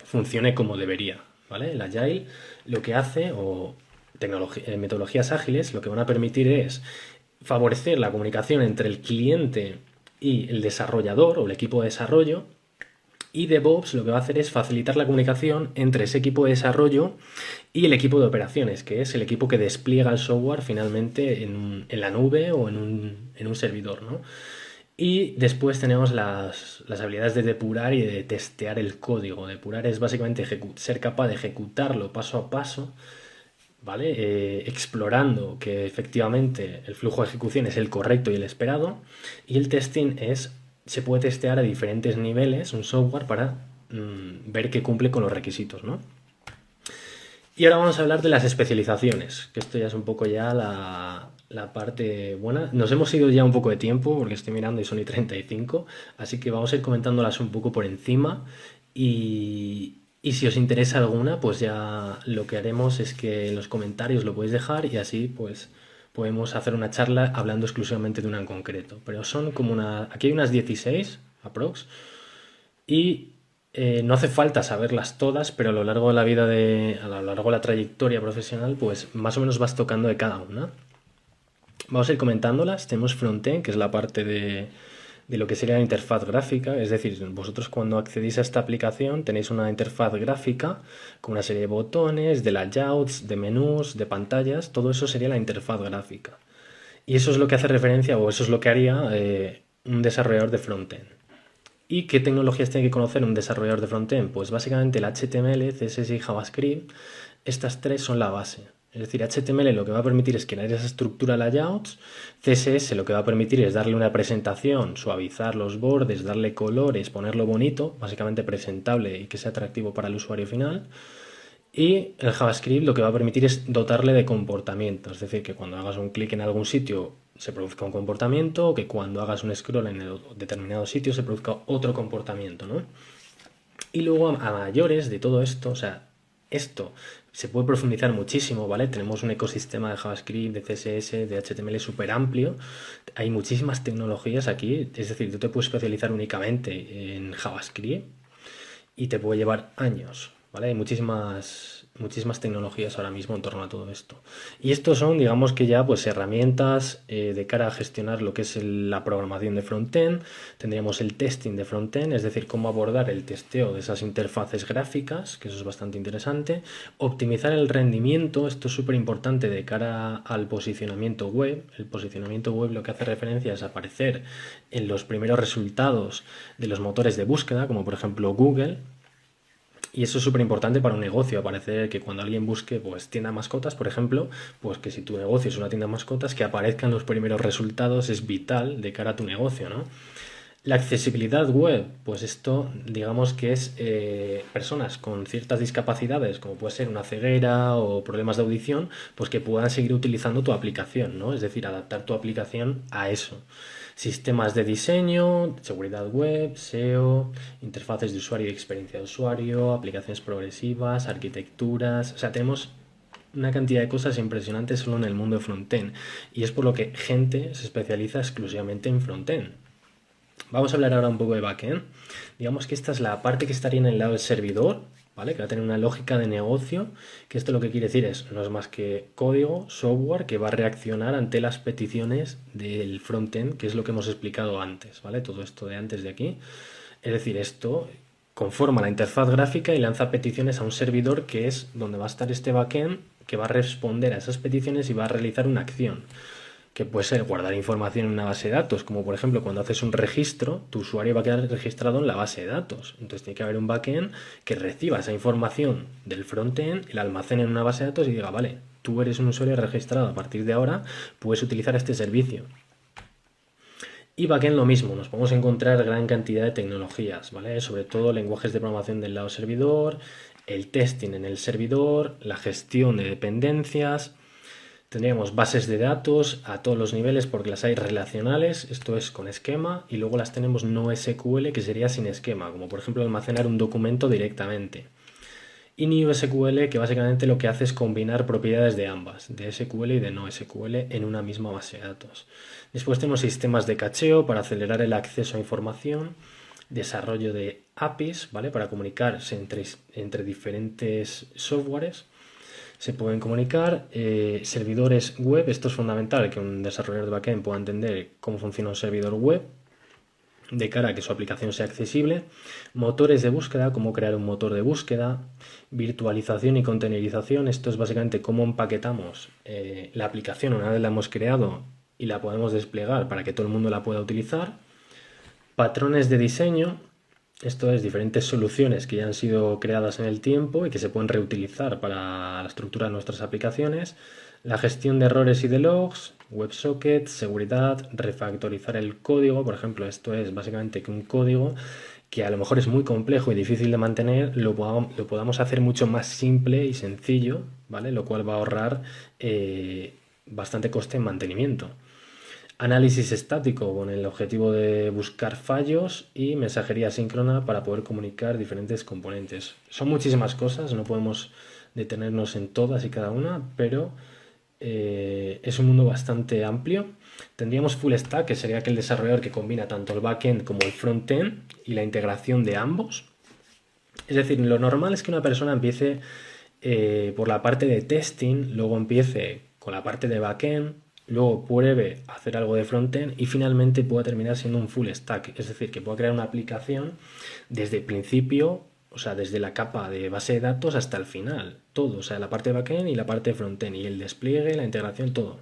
funcione como debería, ¿vale? El Agile lo que hace, o metodologías ágiles, lo que van a permitir es favorecer la comunicación entre el cliente y el desarrollador o el equipo de desarrollo Y DevOps lo que va a hacer es facilitar la comunicación entre ese equipo de desarrollo y el equipo de operaciones, que es el equipo que despliega el software finalmente en la nube o en un servidor, ¿no? Y después tenemos las habilidades de depurar y de testear el código. Depurar es básicamente ser capaz de ejecutarlo paso a paso, ¿vale? Explorando que efectivamente el flujo de ejecución es el correcto y el esperado. Y el testing se puede testear a diferentes niveles un software para ver que cumple con los requisitos, ¿no? Y ahora vamos a hablar de las especializaciones, que esto ya es un poco ya la parte buena. Nos hemos ido ya un poco de tiempo porque estoy mirando y son y 35, así que vamos a ir comentándolas un poco por encima y si os interesa alguna, pues ya lo que haremos es que en los comentarios lo podéis dejar y así pues podemos hacer una charla hablando exclusivamente de una en concreto. Pero son como aquí hay unas 16 aprox y no hace falta saberlas todas, pero a lo largo de la vida a lo largo de la trayectoria profesional, pues más o menos vas tocando de cada una. Vamos a ir comentándolas. Tenemos frontend, que es la parte de lo que sería la interfaz gráfica, es decir, vosotros cuando accedéis a esta aplicación tenéis una interfaz gráfica con una serie de botones, de layouts, de menús, de pantallas, todo eso sería la interfaz gráfica. Y eso es lo que hace referencia, o eso es lo que haría un desarrollador de frontend. ¿Y qué tecnologías tiene que conocer un desarrollador de frontend? Pues básicamente el HTML, CSS y JavaScript, estas tres son la base. Es decir, HTML lo que va a permitir es crear esa estructura layouts, CSS lo que va a permitir es darle una presentación, suavizar los bordes, darle colores, ponerlo bonito, básicamente presentable y que sea atractivo para el usuario final. Y el JavaScript lo que va a permitir es dotarle de comportamiento, es decir, que cuando hagas un clic en algún sitio se produzca un comportamiento, o que cuando hagas un scroll en determinado sitio se produzca otro comportamiento, ¿no? Y luego a mayores de todo esto, o sea, esto se puede profundizar muchísimo, ¿vale? Tenemos un ecosistema de JavaScript, de CSS, de HTML súper amplio. Hay muchísimas tecnologías aquí, es decir, tú te puedes especializar únicamente en JavaScript y te puede llevar años, ¿vale? Hay muchísimas tecnologías ahora mismo en torno a todo esto. Y estos son, digamos que ya, pues herramientas de cara a gestionar lo que es la programación de frontend. Tendríamos el testing de frontend, es decir, cómo abordar el testeo de esas interfaces gráficas, que eso es bastante interesante. Optimizar el rendimiento, esto es súper importante de cara al posicionamiento web. El posicionamiento web lo que hace referencia es aparecer en los primeros resultados de los motores de búsqueda, como por ejemplo Google. Y eso es súper importante para un negocio, aparecer que cuando alguien busque pues tienda de mascotas, por ejemplo, pues que si tu negocio es una tienda de mascotas, que aparezcan los primeros resultados es vital de cara a tu negocio, ¿no? La accesibilidad web, pues esto digamos que es personas con ciertas discapacidades, como puede ser una ceguera o problemas de audición, pues que puedan seguir utilizando tu aplicación, ¿no? Es decir, adaptar tu aplicación a eso. Sistemas de diseño, seguridad web, SEO, interfaces de usuario y experiencia de usuario, aplicaciones progresivas, arquitecturas, o sea, tenemos una cantidad de cosas impresionantes solo en el mundo de frontend y es por lo que gente se especializa exclusivamente en frontend. Vamos a hablar ahora un poco de backend. Digamos que esta es la parte que estaría en el lado del servidor, ¿vale? Que va a tener una lógica de negocio, que esto lo que quiere decir no es más que código, software que va a reaccionar ante las peticiones del frontend, que es lo que hemos explicado antes, ¿vale? Todo esto de antes de aquí. Es decir, esto conforma la interfaz gráfica y lanza peticiones a un servidor que es donde va a estar este backend que va a responder a esas peticiones y va a realizar una acción que puede ser guardar información en una base de datos, como por ejemplo cuando haces un registro, tu usuario va a quedar registrado en la base de datos. Entonces tiene que haber un backend que reciba esa información del frontend y la almacene en una base de datos y diga, vale, tú eres un usuario registrado, a partir de ahora puedes utilizar este servicio. Y backend lo mismo, nos podemos encontrar gran cantidad de tecnologías, ¿vale? Sobre todo lenguajes de programación del lado servidor, el testing en el servidor, la gestión de dependencias. Tendríamos bases de datos a todos los niveles porque las hay relacionales, esto es con esquema, y luego las tenemos no SQL que sería sin esquema, como por ejemplo almacenar un documento directamente. Y NewSQL que básicamente lo que hace es combinar propiedades de ambas, de SQL y de no SQL en una misma base de datos. Después tenemos sistemas de cacheo para acelerar el acceso a información, desarrollo de APIs, ¿vale? Para comunicarse entre diferentes softwares. Se pueden comunicar servidores web, esto es fundamental que un desarrollador de backend pueda entender cómo funciona un servidor web. de cara a que su aplicación sea accesible, motores de búsqueda, cómo crear un motor de búsqueda, virtualización y containerización, esto es básicamente cómo empaquetamos la aplicación una vez la hemos creado y la podemos desplegar para que todo el mundo la pueda utilizar, patrones de diseño, esto es diferentes soluciones que ya han sido creadas en el tiempo y que se pueden reutilizar para la estructura de nuestras aplicaciones, la gestión de errores y de logs, WebSockets, seguridad, refactorizar el código, por ejemplo, esto es básicamente que un código que a lo mejor es muy complejo y difícil de mantener, lo podamos hacer mucho más simple y sencillo, ¿vale? Lo cual va a ahorrar bastante coste en mantenimiento. Análisis estático con el objetivo de buscar fallos y mensajería síncrona para poder comunicar diferentes componentes. Son muchísimas cosas, no podemos detenernos en todas y cada una, pero es un mundo bastante amplio. Tendríamos full stack, que sería aquel desarrollador que combina tanto el backend como el frontend y la integración de ambos. Es decir, lo normal es que una persona empiece por la parte de testing, luego empiece con la parte de backend, luego pruebe hacer algo de frontend y finalmente pueda terminar siendo un full stack. Es decir, que pueda crear una aplicación desde el principio, o sea, desde la capa de base de datos hasta el final. Todo, o sea, la parte de backend y la parte de frontend y el despliegue, la integración, todo.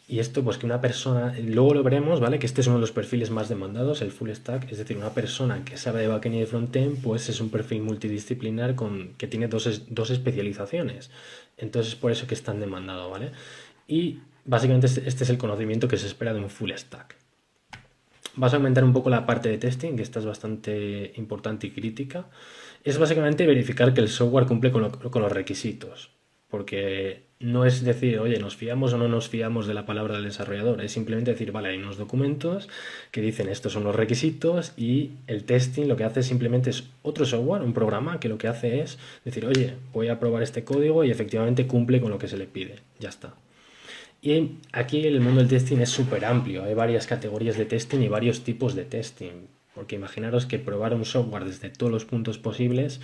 Y esto, pues que una persona, luego lo veremos, ¿vale? Que este es uno de los perfiles más demandados, el full stack, es decir, una persona que sabe de backend y de frontend, pues es un perfil multidisciplinar que tiene dos especializaciones. Entonces, por eso que es tan demandado, ¿vale? Y básicamente este es el conocimiento que se espera de un full stack. Vas a aumentar un poco la parte de testing, que esta es bastante importante y crítica. Es básicamente verificar que el software cumple con los requisitos. Porque no es decir, oye, nos fiamos o no nos fiamos de la palabra del desarrollador. Es simplemente decir, vale, hay unos documentos que dicen estos son los requisitos y el testing lo que hace simplemente es otro software, un programa que lo que hace es decir, oye, voy a probar este código y efectivamente cumple con lo que se le pide. Ya está. Y aquí el mundo del testing es súper amplio, hay varias categorías de testing y varios tipos de testing, porque imaginaros que probar un software desde todos los puntos posibles,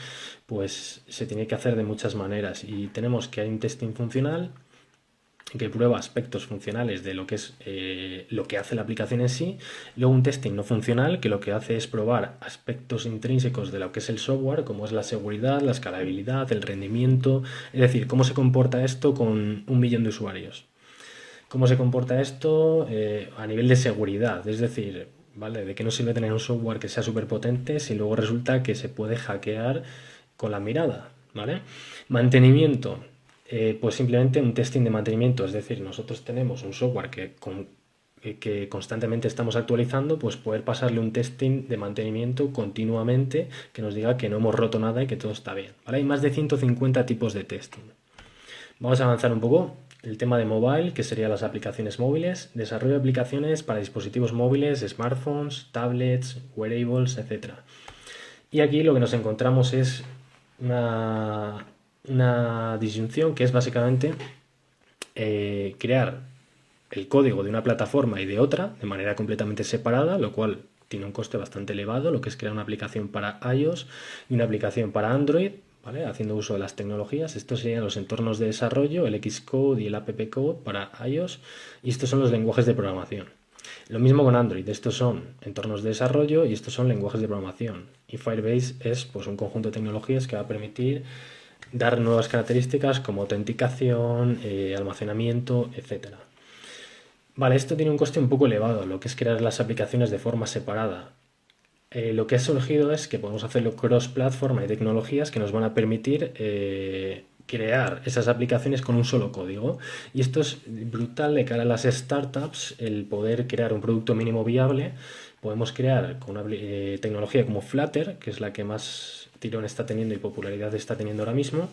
pues se tiene que hacer de muchas maneras y tenemos que hay un testing funcional que prueba aspectos funcionales de lo que es lo que hace la aplicación en sí, luego un testing no funcional que lo que hace es probar aspectos intrínsecos de lo que es el software, como es la seguridad, la escalabilidad, el rendimiento, es decir, cómo se comporta esto con 1 millón de usuarios. ¿Cómo se comporta esto a nivel de seguridad? Es decir, ¿vale? ¿De qué nos sirve tener un software que sea súper potente si luego resulta que se puede hackear con la mirada? ¿Vale? Mantenimiento. Pues simplemente un testing de mantenimiento. Es decir, nosotros tenemos un software que constantemente estamos actualizando, pues poder pasarle un testing de mantenimiento continuamente que nos diga que no hemos roto nada y que todo está bien. ¿Vale? Hay más de 150 tipos de testing. Vamos a avanzar un poco. El tema de mobile, que serían las aplicaciones móviles, desarrollo de aplicaciones para dispositivos móviles, smartphones, tablets, wearables, etc. Y aquí lo que nos encontramos es una disyunción que es básicamente crear el código de una plataforma y de otra de manera completamente separada, lo cual tiene un coste bastante elevado, lo que es crear una aplicación para iOS y una aplicación para Android, ¿vale? Haciendo uso de las tecnologías. Estos serían los entornos de desarrollo, el Xcode y el App Code para iOS, y estos son los lenguajes de programación. Lo mismo con Android, estos son entornos de desarrollo y estos son lenguajes de programación. Y Firebase es pues, un conjunto de tecnologías que va a permitir dar nuevas características como autenticación, almacenamiento, etc. Vale, esto tiene un coste un poco elevado, lo que es crear las aplicaciones de forma separada. Lo que ha surgido es que podemos hacerlo cross-platform, hay tecnologías que nos van a permitir crear esas aplicaciones con un solo código. Y esto es brutal de cara a las startups, el poder crear un producto mínimo viable. Podemos crear con una tecnología como Flutter, que es la que más tirón está teniendo y popularidad está teniendo ahora mismo,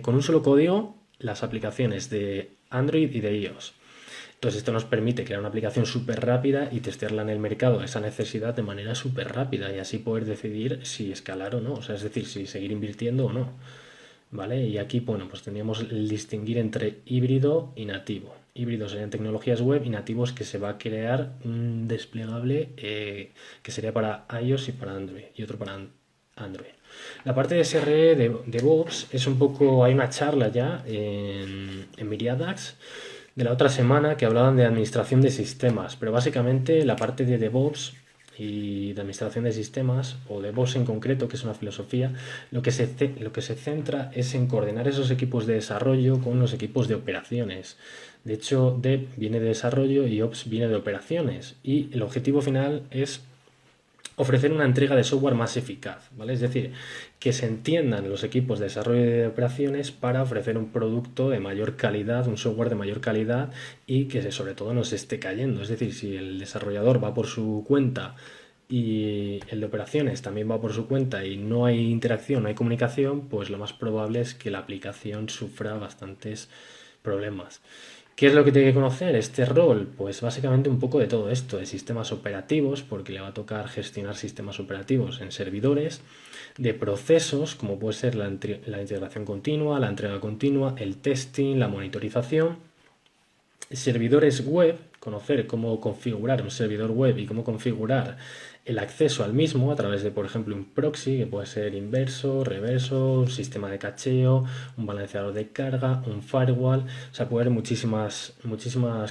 con un solo código las aplicaciones de Android y de iOS. Entonces esto nos permite crear una aplicación súper rápida y testearla en el mercado, esa necesidad de manera súper rápida y así poder decidir si escalar o no, o sea, es decir, si seguir invirtiendo o no. ¿Vale? Y aquí, bueno, pues tendríamos el distinguir entre híbrido y nativo. Híbridos serían tecnologías web y nativos que se va a crear un desplegable que sería para iOS y para Android y otro para Android. La parte de SRE de DevOps es un poco, hay una charla ya en Miriadax, de la otra semana que hablaban de administración de sistemas, pero básicamente la parte de DevOps y de administración de sistemas, o DevOps en concreto, que es una filosofía, lo que se centra es en coordinar esos equipos de desarrollo con los equipos de operaciones. De hecho, Dev viene de desarrollo y Ops viene de operaciones, y el objetivo final es ofrecer una entrega de software más eficaz, ¿vale? Es decir, que se entiendan los equipos de desarrollo de operaciones para ofrecer un producto de mayor calidad, un software de mayor calidad y que sobre todo no se esté cayendo. Es decir, si el desarrollador va por su cuenta y el de operaciones también va por su cuenta y no hay interacción, no hay comunicación, pues lo más probable es que la aplicación sufra bastantes problemas. ¿Qué es lo que tiene que conocer este rol? Pues básicamente un poco de todo esto, de sistemas operativos, porque le va a tocar gestionar sistemas operativos en servidores, de procesos, como puede ser la integración continua, la entrega continua, el testing, la monitorización, servidores web, conocer cómo configurar un servidor web y cómo configurar el acceso al mismo a través de, por ejemplo, un proxy, que puede ser inverso, reverso, un sistema de cacheo, un balanceador de carga, un firewall, o sea, puede haber muchísimas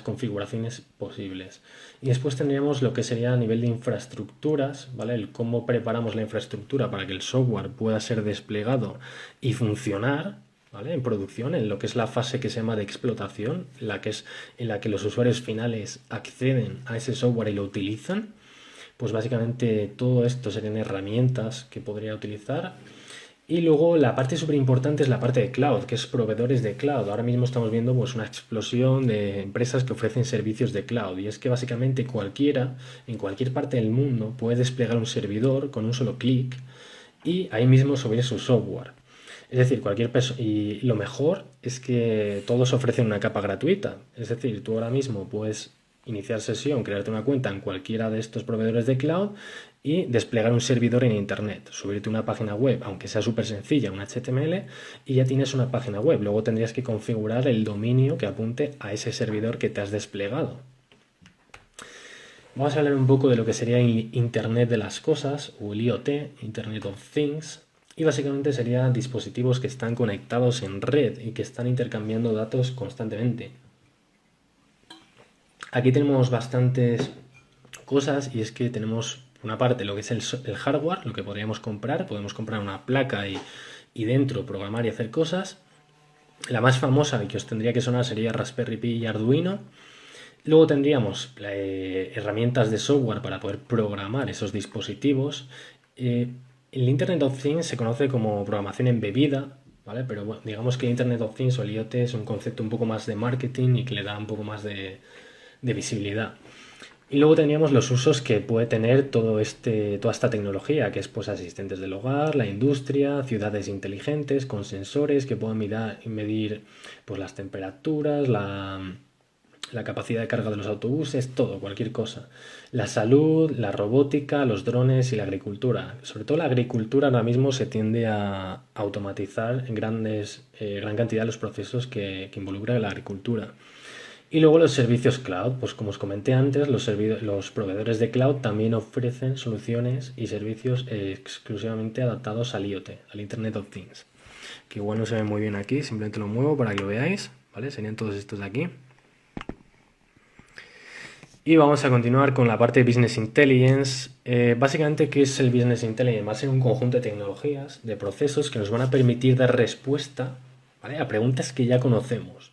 configuraciones posibles. Y después tendríamos lo que sería a nivel de infraestructuras, ¿vale? El cómo preparamos la infraestructura para que el software pueda ser desplegado y funcionar, ¿vale? En producción, en lo que es la fase que se llama de explotación, en la que los usuarios finales acceden a ese software y lo utilizan. Pues básicamente todo esto serían herramientas que podría utilizar. Y luego la parte súper importante es la parte de cloud, que es proveedores de cloud. Ahora mismo estamos viendo pues una explosión de empresas que ofrecen servicios de cloud. Y es que básicamente cualquiera, en cualquier parte del mundo, puede desplegar un servidor con un solo clic y ahí mismo subir su software. Es decir, cualquier persona. Y lo mejor es que todos ofrecen una capa gratuita. Es decir, tú ahora mismo puedes iniciar sesión, crearte una cuenta en cualquiera de estos proveedores de cloud y desplegar un servidor en internet, subirte una página web, aunque sea súper sencilla, un HTML, y ya tienes una página web. Luego tendrías que configurar el dominio que apunte a ese servidor que te has desplegado. Vamos a hablar un poco de lo que sería Internet de las cosas, o el IoT, Internet of Things, y básicamente serían dispositivos que están conectados en red y que están intercambiando datos constantemente. Aquí tenemos bastantes cosas, y es que tenemos una parte lo que es el hardware, lo que podríamos comprar. Podemos comprar una placa y dentro programar y hacer cosas. La más famosa y que os tendría que sonar sería Raspberry Pi y Arduino. Luego tendríamos herramientas de software para poder programar esos dispositivos. El Internet of Things se conoce como programación embebida, ¿vale? Pero bueno, digamos que Internet of Things o el IoT es un concepto un poco más de marketing y que le da un poco más de visibilidad. Y luego tendríamos los usos que puede tener toda esta tecnología, que es pues asistentes del hogar, la industria, ciudades inteligentes con sensores que puedan medir pues las temperaturas, la capacidad de carga de los autobuses, todo, cualquier cosa. La salud, la robótica, los drones y la agricultura. Sobre todo la agricultura ahora mismo se tiende a automatizar en gran cantidad los procesos que involucra la agricultura. Y luego los servicios cloud, pues como os comenté antes, los proveedores de cloud también ofrecen soluciones y servicios exclusivamente adaptados al IoT, al Internet of Things. Que igual no se ve muy bien aquí, simplemente lo muevo para que lo veáis, ¿vale? Serían todos estos de aquí. Y vamos a continuar con la parte de Business Intelligence. Básicamente, ¿qué es el Business Intelligence? Va a ser un conjunto de tecnologías, de procesos que nos van a permitir dar respuesta, ¿vale?, a preguntas que ya conocemos.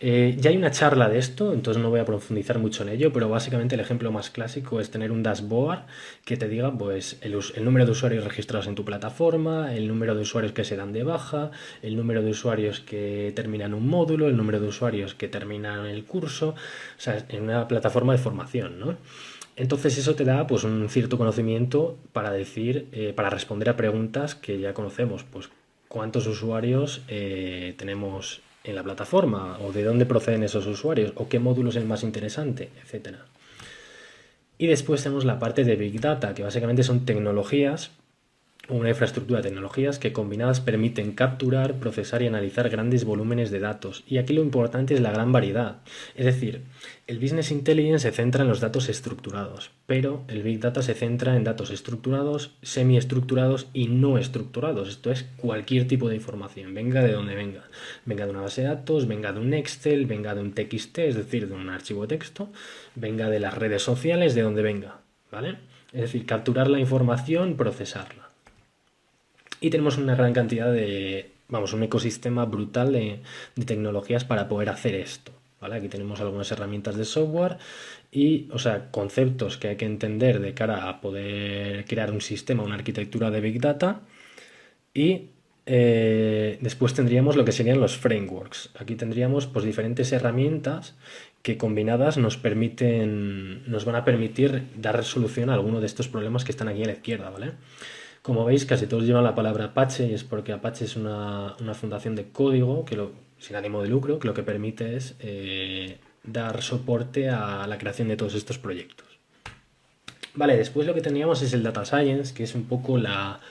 Ya hay una charla de esto, entonces no voy a profundizar mucho en ello, pero básicamente el ejemplo más clásico es tener un dashboard que te diga pues, el número de usuarios registrados en tu plataforma, el número de usuarios que se dan de baja, el número de usuarios que terminan un módulo, el número de usuarios que terminan el curso, o sea, en una plataforma de formación, ¿no? Entonces eso te da pues, un cierto conocimiento para para responder a preguntas que ya conocemos, pues cuántos usuarios tenemos en la plataforma, o de dónde proceden esos usuarios, o qué módulo es el más interesante, etc. Y después tenemos la parte de Big Data, que básicamente son tecnologías una infraestructura de tecnologías que combinadas permiten capturar, procesar y analizar grandes volúmenes de datos. Y aquí lo importante es la gran variedad. Es decir, el Business Intelligence se centra en los datos estructurados, pero el Big Data se centra en datos estructurados, semiestructurados y no estructurados. Esto es cualquier tipo de información, venga de donde venga. Venga de una base de datos, venga de un Excel, venga de un TXT, es decir, de un archivo de texto, venga de las redes sociales, de donde venga. ¿Vale? Es decir, capturar la información, procesarla. Y tenemos una gran cantidad de, vamos, un ecosistema brutal de tecnologías para poder hacer esto. ¿Vale? Aquí tenemos algunas herramientas de software y, o sea, conceptos que hay que entender de cara a poder crear un sistema, una arquitectura de Big Data. Y después tendríamos lo que serían los frameworks. Aquí tendríamos pues diferentes herramientas que combinadas nos van a permitir dar solución a alguno de estos problemas que están aquí a la izquierda, ¿vale? Como veis, casi todos llevan la palabra Apache y es porque Apache es una fundación de código sin ánimo de lucro que lo que permite es dar soporte a la creación de todos estos proyectos. Vale, después lo que teníamos es el Data Science, que es un poco la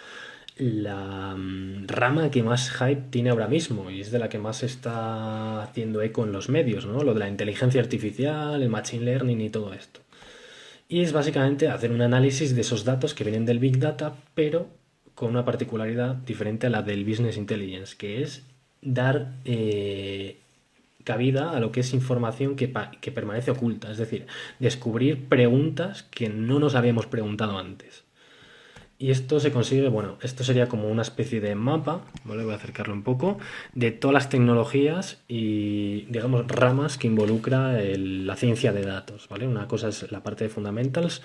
rama que más hype tiene ahora mismo y es de la que más está haciendo eco en los medios, ¿no? Lo de la inteligencia artificial, el machine learning y todo esto. Y es básicamente hacer un análisis de esos datos que vienen del Big Data, pero con una particularidad diferente a la del Business Intelligence, que es dar cabida a lo que es información que permanece oculta, es decir, descubrir preguntas que no nos habíamos preguntado antes. Y esto se consigue, bueno, esto sería como una especie de mapa, ¿vale? Voy a acercarlo un poco, de todas las tecnologías y, digamos, ramas que involucra la ciencia de datos, ¿vale? Una cosa es la parte de fundamentals.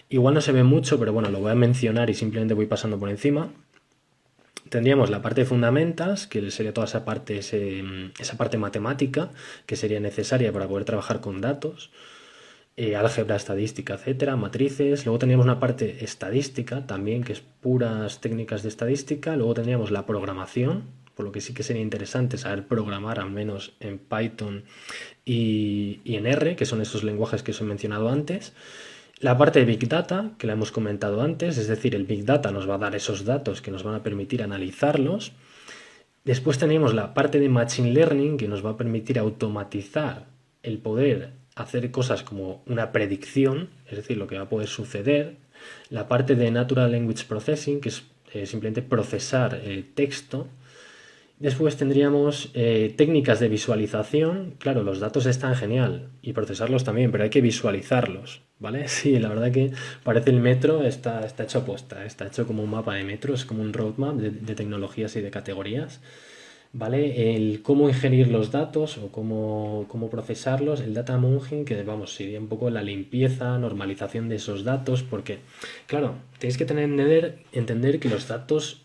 Igual no se ve mucho, pero bueno, lo voy a mencionar y simplemente voy pasando por encima. Tendríamos la parte de fundamentals, que sería toda esa parte matemática que sería necesaria para poder trabajar con datos. Álgebra, estadística, etcétera, matrices. Luego tendríamos una parte estadística también, que es puras técnicas de estadística. Luego tendríamos la programación, por lo que sí que sería interesante saber programar, al menos en Python y en R, que son esos lenguajes que os he mencionado antes. La parte de Big Data, que la hemos comentado antes, es decir, el Big Data nos va a dar esos datos que nos van a permitir analizarlos. Después tenemos la parte de Machine Learning, que nos va a permitir automatizar el poder hacer cosas como una predicción, es decir, lo que va a poder suceder. La parte de Natural Language Processing, que es simplemente procesar el texto. Después tendríamos técnicas de visualización. Claro, los datos están genial y procesarlos también, pero hay que visualizarlos, ¿vale? Sí, la verdad que parece el metro, está hecho aposta, está hecho como un mapa de metro, es como un roadmap de tecnologías y de categorías. ¿Vale? El cómo ingerir los datos o cómo procesarlos, el data munging, que vamos, sería un poco la limpieza, normalización de esos datos, porque, claro, tenéis que entender que los datos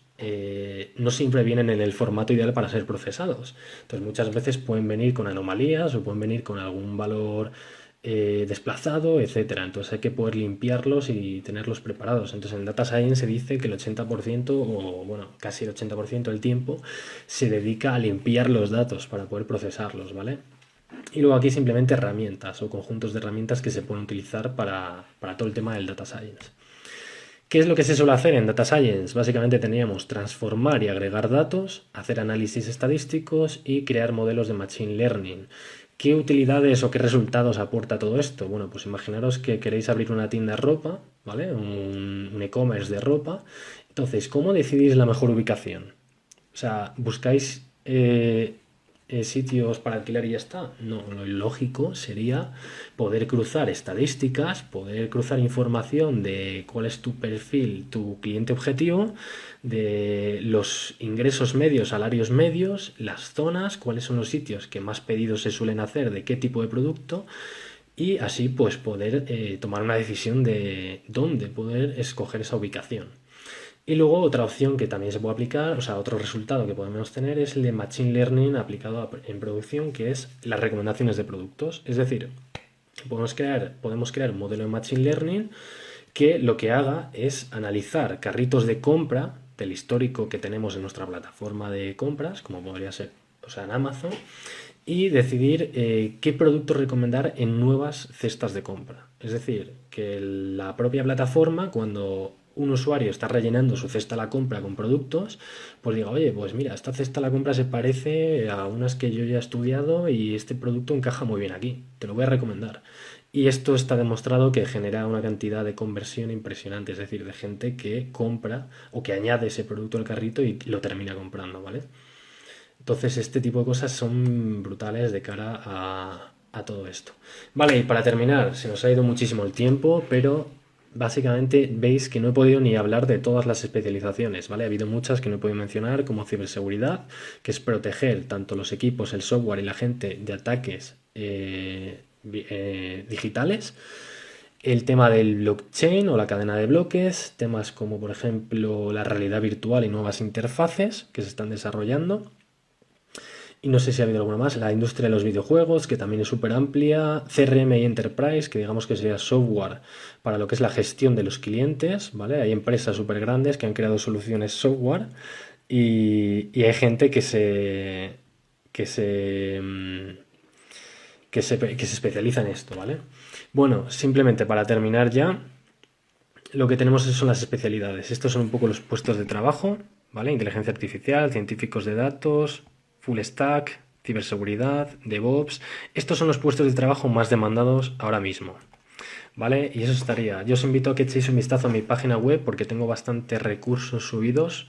no siempre vienen en el formato ideal para ser procesados. Entonces, muchas veces pueden venir con anomalías o pueden venir con algún valor desplazado, etcétera. Entonces hay que poder limpiarlos y tenerlos preparados. Entonces en Data Science se dice que el 80% o bueno, casi el 80% del tiempo se dedica a limpiar los datos para poder procesarlos, ¿vale? Y luego aquí simplemente herramientas o conjuntos de herramientas que se pueden utilizar para todo el tema del Data Science. ¿Qué es lo que se suele hacer en Data Science? Básicamente teníamos transformar y agregar datos, hacer análisis estadísticos y crear modelos de Machine Learning. ¿Qué utilidades o qué resultados aporta todo esto? Bueno, pues imaginaros que queréis abrir una tienda de ropa, ¿vale? Un e-commerce de ropa. Entonces, ¿cómo decidís la mejor ubicación? O sea, ¿buscáis sitios para alquilar y ya está? No, lo lógico sería poder cruzar estadísticas, poder cruzar información de cuál es tu perfil, tu cliente objetivo, de los ingresos medios, salarios medios, las zonas, cuáles son los sitios que más pedidos se suelen hacer, de qué tipo de producto, y así pues poder tomar una decisión de dónde poder escoger esa ubicación. Y luego otra opción que también se puede aplicar, o sea, otro resultado que podemos tener es el de Machine Learning aplicado en producción, que es las recomendaciones de productos. Es decir, podemos crear un modelo de Machine Learning que lo que haga es analizar carritos de compra del histórico que tenemos en nuestra plataforma de compras, como podría ser, o sea, en Amazon, y decidir qué producto recomendar en nuevas cestas de compra. Es decir, que la propia plataforma, cuando un usuario está rellenando su cesta a la compra con productos, pues diga, oye, pues mira, esta cesta a la compra se parece a unas que yo ya he estudiado y este producto encaja muy bien aquí, te lo voy a recomendar. Y esto está demostrado que genera una cantidad de conversión impresionante, es decir, de gente que compra o que añade ese producto al carrito y lo termina comprando, ¿vale? Entonces, este tipo de cosas son brutales de cara a todo esto. Vale, y para terminar, se nos ha ido muchísimo el tiempo, pero básicamente veis que no he podido ni hablar de todas las especializaciones, ¿vale? Ha habido muchas que no he podido mencionar, como ciberseguridad, que es proteger tanto los equipos, el software y la gente de ataques digitales. El tema del blockchain o la cadena de bloques, temas como por ejemplo la realidad virtual y nuevas interfaces que se están desarrollando. Y no sé si ha habido alguna más. La industria de los videojuegos, que también es súper amplia. CRM y Enterprise, que digamos que sería software para lo que es la gestión de los clientes, ¿vale? Hay empresas súper grandes que han creado soluciones software y hay gente que se, mm, que se especializa en esto, ¿vale? Bueno, simplemente para terminar ya, lo que tenemos son las especialidades. Estos son un poco los puestos de trabajo, ¿vale? Inteligencia artificial, científicos de datos, full stack, ciberseguridad, DevOps. Estos son los puestos de trabajo más demandados ahora mismo, ¿vale? Y eso estaría. Yo os invito a que echéis un vistazo a mi página web porque tengo bastantes recursos subidos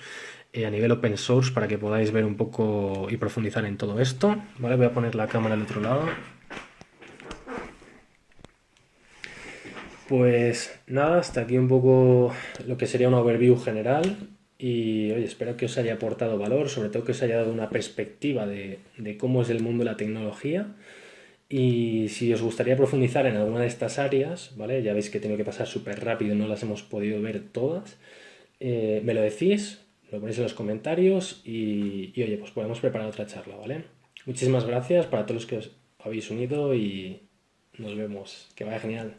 a nivel open source para que podáis ver un poco y profundizar en todo esto, ¿vale? Voy a poner la cámara al otro lado. Pues nada, hasta aquí un poco lo que sería un overview general y oye, espero que os haya aportado valor, sobre todo que os haya dado una perspectiva de cómo es el mundo de la tecnología y si os gustaría profundizar en alguna de estas áreas, ¿vale? Ya veis que tengo que pasar súper rápido, no las hemos podido ver todas, me lo decís, lo ponéis en los comentarios y oye, pues podemos preparar otra charla, ¿vale? Muchísimas gracias para todos los que os habéis unido y nos vemos, que vaya genial.